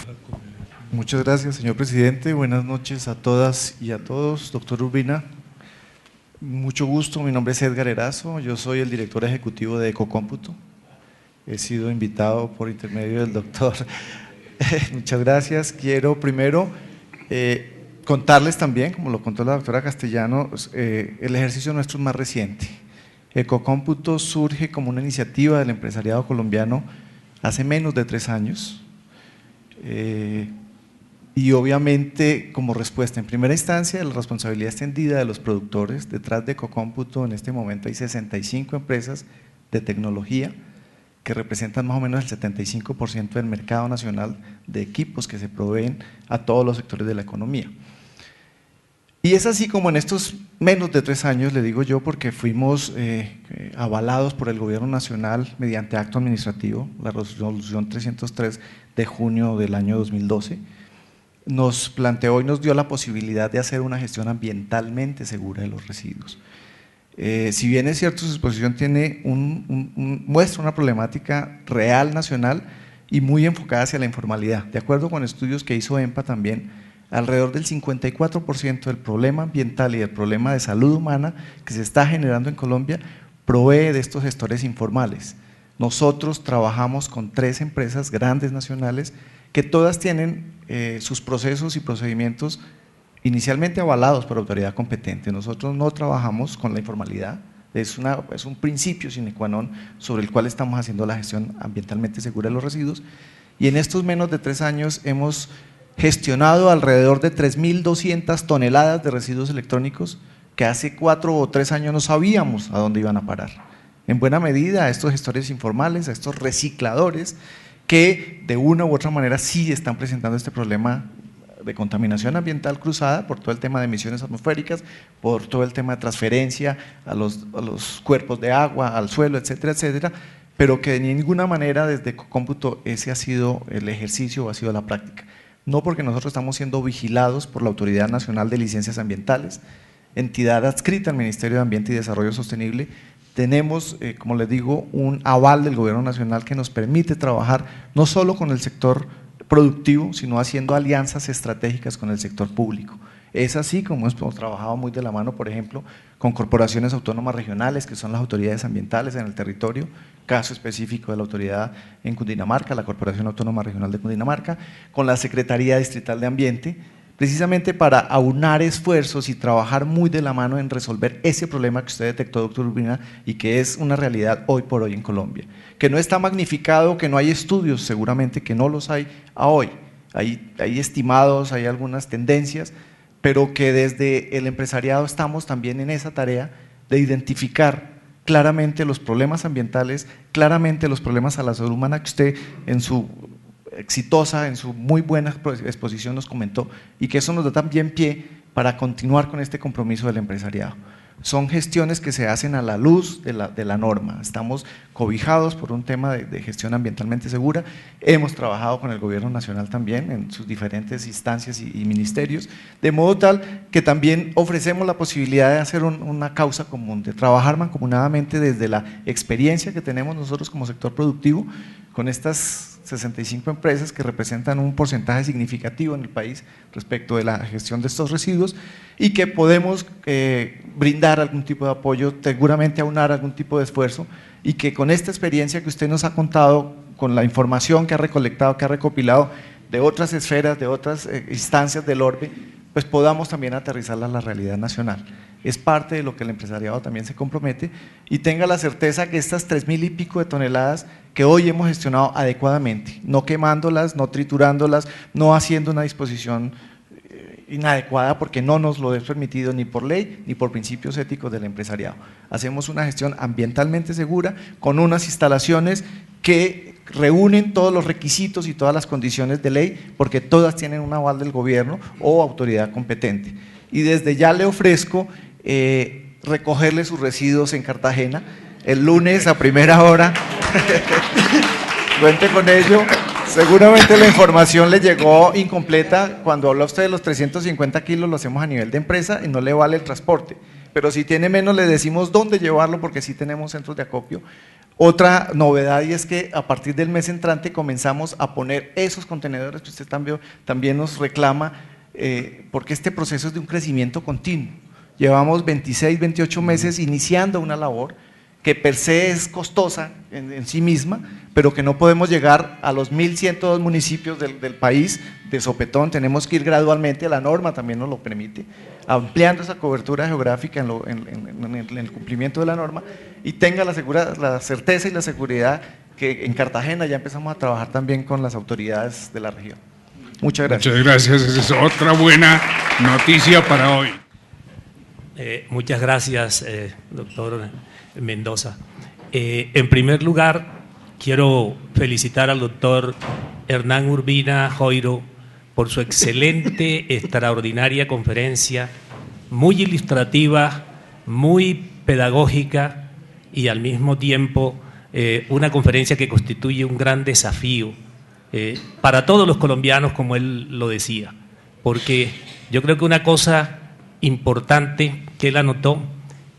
Muchas gracias, señor presidente. Buenas noches a todas y a todos. Doctor Urbina, mucho gusto. Mi nombre es Edgar Erazo. Yo soy el director ejecutivo de Ecocómputo. He sido invitado por intermedio del doctor. Muchas gracias. Quiero primero contarles también, como lo contó la doctora Castellanos, el ejercicio nuestro es más reciente. Ecocómputo surge como una iniciativa del empresariado colombiano hace menos de 3 años. Y obviamente como respuesta en primera instancia de la responsabilidad extendida de los productores. Detrás de Ecocómputo en este momento hay 65 empresas de tecnología que representan más o menos el 75% del mercado nacional de equipos que se proveen a todos los sectores de la economía. Y es así como en estos menos de 3 años, le digo yo, porque fuimos avalados por el gobierno nacional mediante acto administrativo, la resolución 303 de junio del año 2012, nos planteó y nos dio la posibilidad de hacer una gestión ambientalmente segura de los residuos. Si bien es cierto, su exposición tiene muestra una problemática real nacional y muy enfocada hacia la informalidad. De acuerdo con estudios que hizo EMPA también, alrededor del 54% del problema ambiental y del problema de salud humana que se está generando en Colombia provee de estos gestores informales. Nosotros trabajamos con 3 empresas grandes nacionales que todas tienen sus procesos y procedimientos inicialmente avalados por autoridad competente. Nosotros no trabajamos con la informalidad, es un principio sine qua non sobre el cual estamos haciendo la gestión ambientalmente segura de los residuos, y en estos menos de 3 años hemos gestionado alrededor de 3.200 toneladas de residuos electrónicos que hace 4 o 3 años no sabíamos a dónde iban a parar. En buena medida a estos gestores informales, a estos recicladores que de una u otra manera sí están presentando este problema de contaminación ambiental cruzada por todo el tema de emisiones atmosféricas, por todo el tema de transferencia a los cuerpos de agua, al suelo, etcétera, etcétera, pero que de ninguna manera desde Ecocómputo ese ha sido el ejercicio o ha sido la práctica. No porque nosotros estamos siendo vigilados por la Autoridad Nacional de Licencias Ambientales, entidad adscrita al Ministerio de Ambiente y Desarrollo Sostenible. Tenemos, como les digo, un aval del Gobierno Nacional que nos permite trabajar no solo con el sector productivo, sino haciendo alianzas estratégicas con el sector público. Es así como hemos trabajado muy de la mano, por ejemplo, con corporaciones autónomas regionales, que son las autoridades ambientales en el territorio, caso específico de la autoridad en Cundinamarca, la Corporación Autónoma Regional de Cundinamarca, con la Secretaría Distrital de Ambiente, precisamente para aunar esfuerzos y trabajar muy de la mano en resolver ese problema que usted detectó, doctor Urbina, y que es una realidad hoy por hoy en Colombia. Que no está magnificado, que no hay estudios, seguramente que no los hay a hoy. Hay estimados, hay algunas tendencias, pero que desde el empresariado estamos también en esa tarea de identificar claramente los problemas ambientales, claramente los problemas a la salud humana que usted en su exitosa, en su muy buena exposición nos comentó, y que eso nos da también pie para continuar con este compromiso del empresariado. son gestiones que se hacen a la luz de la norma. Estamos cobijados por un tema de gestión ambientalmente segura. Hemos trabajado con el Gobierno Nacional también en sus diferentes instancias y ministerios, de modo tal que también ofrecemos la posibilidad de hacer una causa común, de trabajar mancomunadamente desde la experiencia que tenemos nosotros como sector productivo con estas 65 empresas que representan un porcentaje significativo en el país respecto de la gestión de estos residuos y que podemos brindar algún tipo de apoyo, seguramente aunar algún tipo de esfuerzo y que con esta experiencia que usted nos ha contado, con la información que ha recolectado, que ha recopilado de otras esferas, de otras instancias del orbe, pues podamos también aterrizarla a la realidad nacional. Es parte de lo que el empresariado también se compromete y tenga la certeza que estas 3.000 y pico de toneladas que hoy hemos gestionado adecuadamente, no quemándolas, no triturándolas, no haciendo una disposición inadecuada porque no nos lo es permitido ni por ley ni por principios éticos del empresariado. Hacemos una gestión ambientalmente segura con unas instalaciones que reúnen todos los requisitos y todas las condiciones de ley porque todas tienen un aval del gobierno o autoridad competente. Y desde ya le ofrezco recogerle sus residuos en Cartagena el lunes a primera hora. Cuente con ello. Seguramente la información le llegó incompleta. Cuando habla usted de los 350 kilos lo hacemos a nivel de empresa y no le vale el transporte, pero si tiene menos le decimos dónde llevarlo porque sí tenemos centros de acopio. Otra novedad y es que a partir del mes entrante comenzamos a poner esos contenedores que usted también nos reclama, porque este proceso es de un crecimiento continuo. Llevamos 26, 28 meses iniciando una labor que per se es costosa en sí misma, pero que no podemos llegar a los 1.102 municipios del país de sopetón, tenemos que ir gradualmente, la norma también nos lo permite, ampliando esa cobertura geográfica en el cumplimiento de la norma y tenga la certeza y la seguridad que en Cartagena ya empezamos a trabajar también con las autoridades de la región. Muchas gracias. Muchas gracias, esa es otra buena noticia para hoy. Muchas gracias, doctor Mendoza. En primer lugar, quiero felicitar al doctor Hernán Urbina Joiro por su excelente, extraordinaria conferencia, muy ilustrativa, muy pedagógica y al mismo tiempo una conferencia que constituye un gran desafío para todos los colombianos, como él lo decía, porque yo creo que una cosa importante que él anotó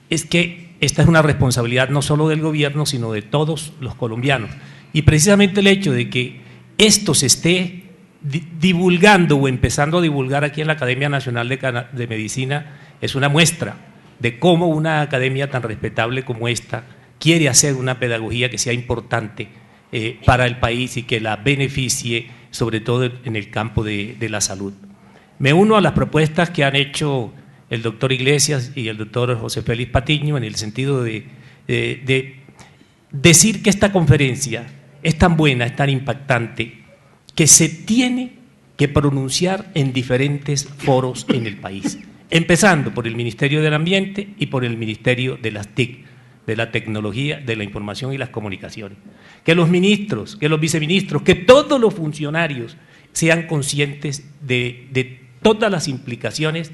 es que esta es una responsabilidad no solo del gobierno, sino de todos los colombianos. Y precisamente el hecho de que esto se esté divulgando o empezando a divulgar aquí en la Academia Nacional de Medicina es una muestra de cómo una academia tan respetable como esta quiere hacer una pedagogía que sea importante para el país y que la beneficie, sobre todo en el campo de la salud. Me uno a las propuestas que han hecho el doctor Iglesias y el doctor José Félix Patiño en el sentido de decir que esta conferencia es tan buena, es tan impactante, que se tiene que pronunciar en diferentes foros en el país, empezando por el Ministerio del Ambiente y por el Ministerio de las TIC, de la Tecnología, de la Información y las Comunicaciones. Que los ministros, que los viceministros, que todos los funcionarios sean conscientes de todas las implicaciones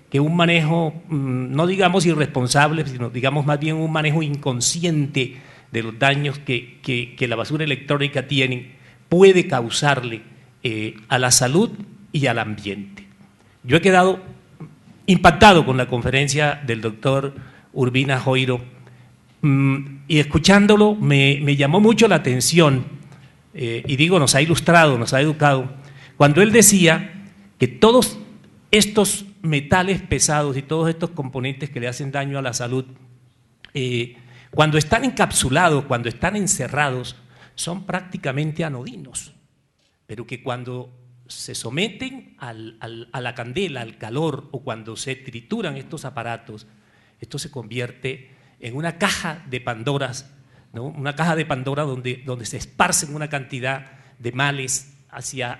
que un manejo, no digamos irresponsable, sino digamos más bien un manejo inconsciente de los daños que la basura electrónica tiene, puede causarle a la salud y al ambiente. Yo he quedado impactado con la conferencia del doctor Urbina Joiro y escuchándolo me llamó mucho la atención y digo, nos ha ilustrado, nos ha educado, cuando él decía que todos estos metales pesados y todos estos componentes que le hacen daño a la salud, cuando están encapsulados, cuando están encerrados, son prácticamente anodinos, pero que cuando se someten a la candela, al calor, o cuando se trituran estos aparatos, esto se convierte en una caja de Pandoras, ¿no? Una caja de Pandora donde se esparcen una cantidad de males hacia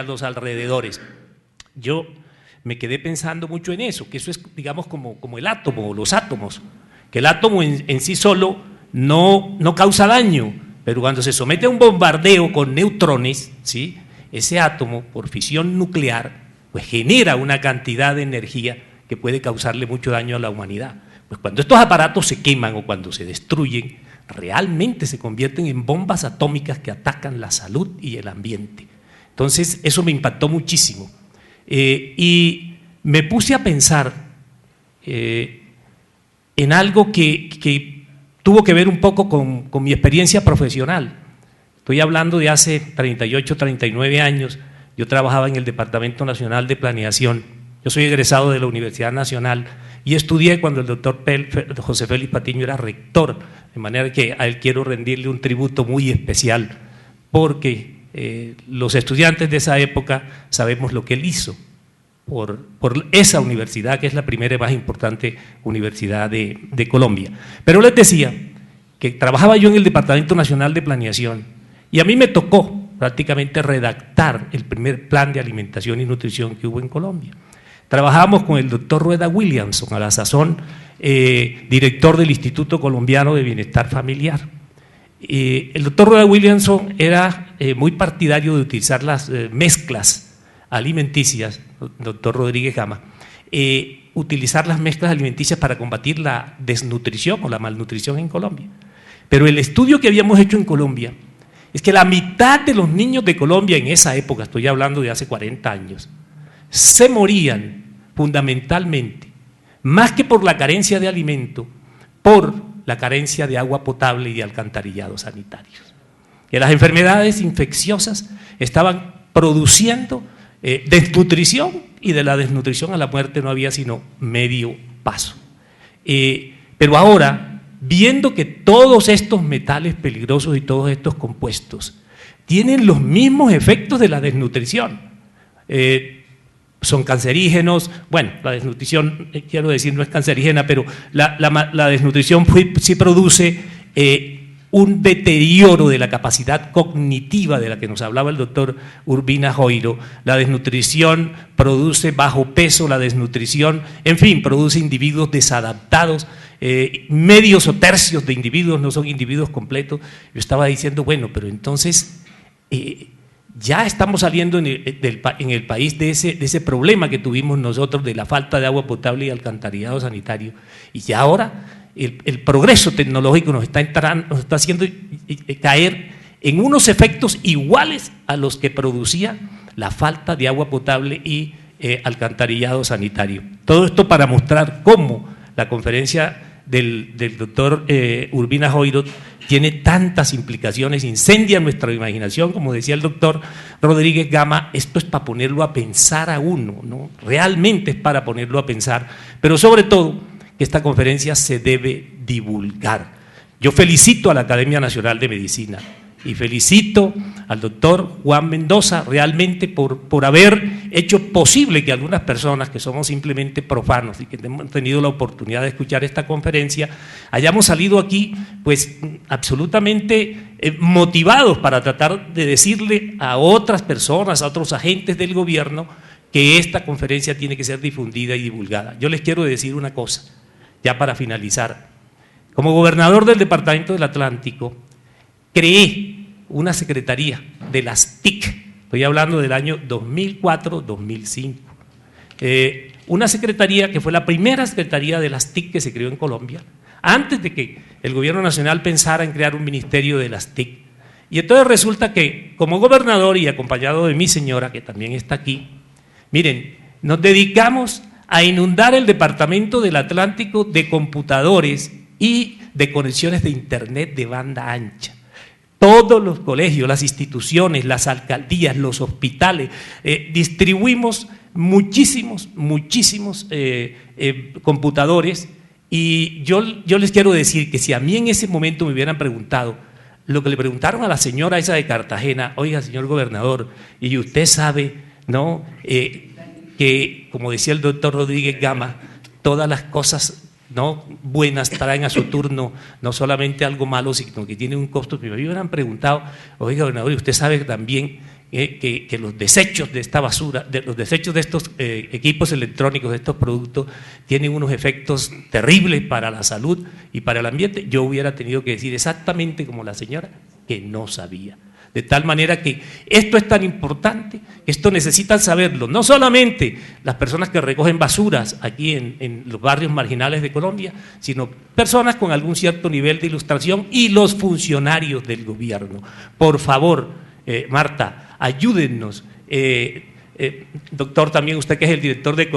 los alrededores. Yo me quedé pensando mucho en eso, que eso es, digamos, como el átomo o los átomos, que el átomo en sí solo no causa daño, pero cuando se somete a un bombardeo con neutrones, ¿sí?, ese átomo, por fisión nuclear, pues genera una cantidad de energía que puede causarle mucho daño a la humanidad. Pues cuando estos aparatos se queman o cuando se destruyen, realmente se convierten en bombas atómicas que atacan la salud y el ambiente. Entonces, eso me impactó muchísimo. Y me puse a pensar en algo que tuvo que ver un poco con mi experiencia profesional. Estoy hablando de hace 38, 39 años. Yo trabajaba en el Departamento Nacional de Planeación. Yo soy egresado de la Universidad Nacional y estudié cuando el doctor José Félix Patiño era rector, de manera que a él quiero rendirle un tributo muy especial, porque los estudiantes de esa época sabemos lo que él hizo por esa universidad, que es la primera y más importante universidad de Colombia. Pero les decía que trabajaba yo en el Departamento Nacional de Planeación y a mí me tocó prácticamente redactar el primer plan de alimentación y nutrición que hubo en Colombia. Trabajamos con el doctor Rueda Williamson, a la sazón director del Instituto Colombiano de Bienestar Familiar. El doctor Rueda Williamson era muy partidario de utilizar las mezclas alimenticias, doctor Rodríguez Gama, utilizar las mezclas alimenticias para combatir la desnutrición o la malnutrición en Colombia. Pero el estudio que habíamos hecho en Colombia es que la mitad de los niños de Colombia en esa época, estoy hablando de hace 40 años, se morían fundamentalmente, más que por la carencia de alimento, por la carencia de agua potable y de alcantarillados sanitarios. Que las enfermedades infecciosas estaban produciendo desnutrición, y de la desnutrición a la muerte no había sino medio paso. Pero ahora, viendo que todos estos metales peligrosos y todos estos compuestos tienen los mismos efectos de la desnutrición, son cancerígenos. Bueno, la desnutrición, quiero decir, no es cancerígena, pero la desnutrición sí produce un deterioro de la capacidad cognitiva de la que nos hablaba el doctor Urbina Joiro. La desnutrición produce bajo peso, la desnutrición, en fin, produce individuos desadaptados, medios o tercios de individuos, no son individuos completos. Yo estaba diciendo, bueno, pero entonces ya estamos saliendo en el país de ese problema que tuvimos nosotros de la falta de agua potable y alcantarillado sanitario, y ya ahora el progreso tecnológico nos está haciendo caer en unos efectos iguales a los que producía la falta de agua potable y alcantarillado sanitario. Todo esto para mostrar cómo la conferencia del doctor Urbina Joiro tiene tantas implicaciones, incendia nuestra imaginación, como decía el doctor Rodríguez Gama. Esto es para ponerlo a pensar a uno, ¿no? Realmente es para ponerlo a pensar, pero sobre todo que esta conferencia se debe divulgar. Yo felicito a la Academia Nacional de Medicina y felicito al doctor Juan Mendoza realmente por haber hecho posible que algunas personas que somos simplemente profanos y que hemos tenido la oportunidad de escuchar esta conferencia, hayamos salido aquí pues absolutamente motivados para tratar de decirle a otras personas, a otros agentes del gobierno, que esta conferencia tiene que ser difundida y divulgada. Yo les quiero decir una cosa, ya para finalizar. Como gobernador del Departamento del Atlántico, creé una secretaría de las TIC, estoy hablando del año 2004-2005, una secretaría que fue la primera secretaría de las TIC que se creó en Colombia, antes de que el gobierno nacional pensara en crear un ministerio de las TIC. Y entonces resulta que como gobernador y acompañado de mi señora, que también está aquí, miren, nos dedicamos a inundar el Departamento del Atlántico de computadores y de conexiones de internet de banda ancha. Todos los colegios, las instituciones, las alcaldías, los hospitales, distribuimos muchísimos computadores, y yo les quiero decir que si a mí en ese momento me hubieran preguntado lo que le preguntaron a la señora esa de Cartagena, oiga, señor gobernador, y usted sabe, ¿no?, que, como decía el doctor Rodríguez Gama, todas las cosas no buenas traen a su turno no solamente algo malo, sino que tiene un costo. Me hubieran preguntado, oiga, gobernador, y usted sabe también que los desechos de esta basura, los desechos de estos equipos electrónicos, de estos productos, tienen unos efectos terribles para la salud y para el ambiente. Yo hubiera tenido que decir exactamente como la señora, que no sabía. De tal manera que esto es tan importante, esto necesitan saberlo, no solamente las personas que recogen basuras aquí en los barrios marginales de Colombia, sino personas con algún cierto nivel de ilustración y los funcionarios del gobierno. Por favor, Marta, ayúdennos. Doctor, también usted que es el director de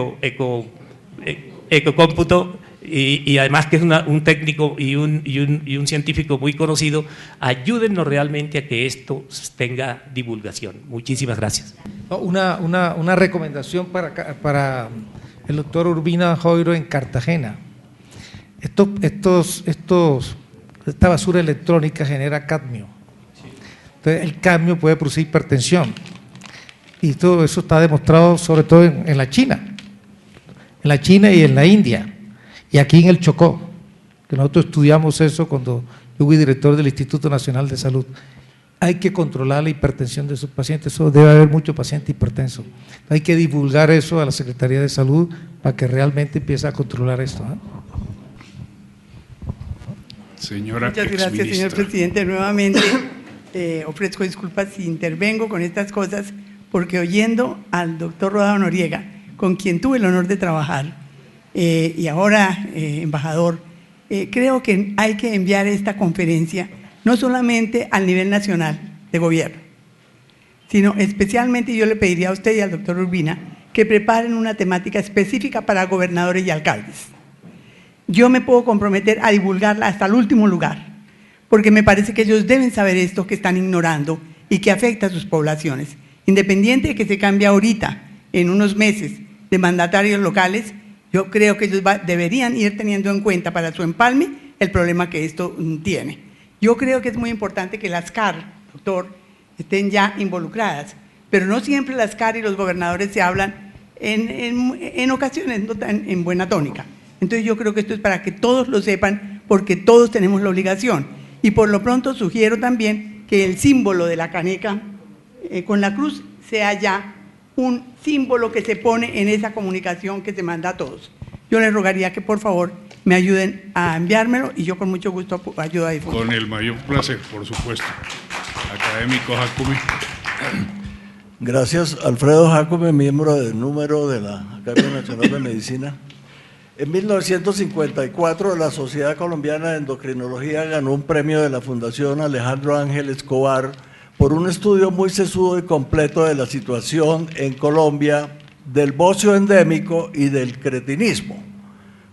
Ecocómputo, y además que es un técnico y un científico muy conocido, ayúdennos realmente a que esto tenga divulgación. Muchísimas gracias. Una recomendación para el doctor Urbina Joiro en Cartagena. Esta basura electrónica genera cadmio. Entonces, el cadmio puede producir hipertensión. Y todo eso está demostrado sobre todo en la China. En la China y en la India. Y aquí en el Chocó, que nosotros estudiamos eso cuando yo fui director del Instituto Nacional de Salud. Hay que controlar la hipertensión de sus pacientes, eso debe haber mucho paciente hipertenso. Hay que divulgar eso a la Secretaría de Salud para que realmente empiece a controlar esto. Señora Muchas gracias, señor presidente. Nuevamente ofrezco disculpas si intervengo con estas cosas, porque oyendo al doctor Rodado Noriega, con quien tuve el honor de trabajar, y ahora embajador, creo que hay que enviar esta conferencia no solamente al nivel nacional de gobierno, sino especialmente yo le pediría a usted y al doctor Urbina que preparen una temática específica para gobernadores y alcaldes. Yo me puedo comprometer a divulgarla hasta el último lugar, porque me parece que ellos deben saber esto que están ignorando y que afecta a sus poblaciones, independiente de que se cambie ahorita, en unos meses, de mandatarios locales. Yo creo que ellos deberían ir teniendo en cuenta para su empalme el problema que esto tiene. Yo creo que es muy importante que las CAR, doctor, estén ya involucradas, pero no siempre las CAR y los gobernadores se hablan en ocasiones no tan en buena tónica. Entonces yo creo que esto es para que todos lo sepan, porque todos tenemos la obligación. Y por lo pronto sugiero también que el símbolo de la caneca con la cruz sea ya un símbolo que se pone en esa comunicación que se manda a todos. Yo les rogaría que por favor me ayuden a enviármelo y yo con mucho gusto ayudo a difundir. Con el mayor placer, por supuesto. Académico Jacome. Gracias, Alfredo Jacome, miembro del número de la Academia Nacional de Medicina. En 1954 la Sociedad Colombiana de Endocrinología ganó un premio de la Fundación Alejandro Ángel Escobar por un estudio muy sesudo y completo de la situación en Colombia del bocio endémico y del cretinismo,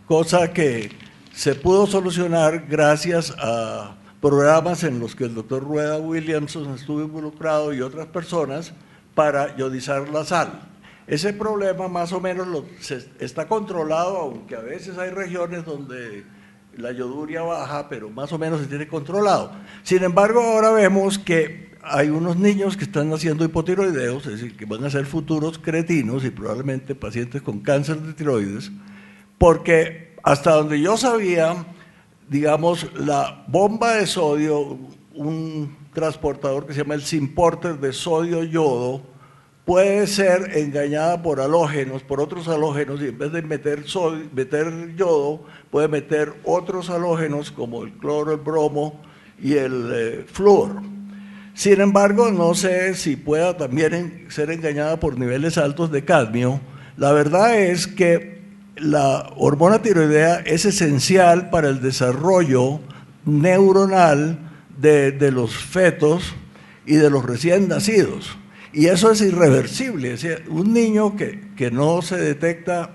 cosa que se pudo solucionar gracias a programas en los que el doctor Rueda Williamson estuvo involucrado y otras personas para iodizar la sal. Ese problema más o menos está controlado, aunque a veces hay regiones donde la yoduria baja, pero más o menos se tiene controlado. Sin embargo, ahora vemos que hay unos niños que están naciendo hipotiroideos, es decir, que van a ser futuros cretinos y probablemente pacientes con cáncer de tiroides, porque hasta donde yo sabía, digamos, la bomba de sodio, un transportador que se llama el Symporter de sodio-yodo, puede ser engañada por halógenos, por otros halógenos, y en vez de meter yodo, puede meter otros halógenos como el cloro, el bromo y el flúor. Sin embargo, no sé si pueda también ser engañada por niveles altos de cadmio. La verdad es que la hormona tiroidea es esencial para el desarrollo neuronal de los fetos y de los recién nacidos. Y eso es irreversible. Es decir, un niño que no se detecta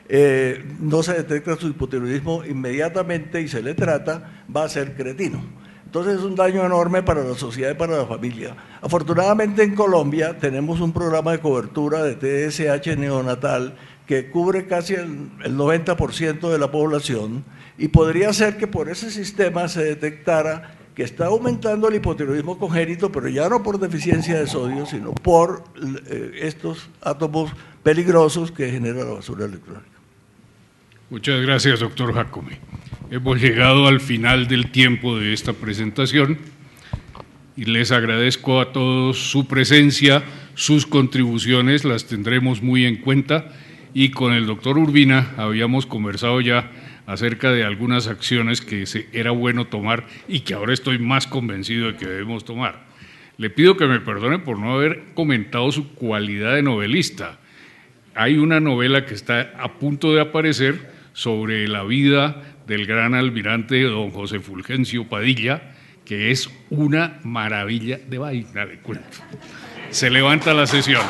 su hipotiroidismo inmediatamente y se le trata, va a ser cretino. Entonces es un daño enorme para la sociedad y para la familia. Afortunadamente en Colombia tenemos un programa de cobertura de TSH neonatal que cubre casi el 90% de la población, y podría ser que por ese sistema se detectara que está aumentando el hipotiroidismo congénito, pero ya no por deficiencia de sodio, sino por estos átomos peligrosos que genera la basura electrónica. Muchas gracias, doctor Jacome. Hemos llegado al final del tiempo de esta presentación y les agradezco a todos su presencia, sus contribuciones, las tendremos muy en cuenta, y con el doctor Urbina habíamos conversado ya acerca de algunas acciones que era bueno tomar y que ahora estoy más convencido de que debemos tomar. Le pido que me perdone por no haber comentado su cualidad de novelista. Hay una novela que está a punto de aparecer sobre la vida del gran almirante don José Fulgencio Padilla, que es una maravilla de vaina, le cuento. Se levanta la sesión.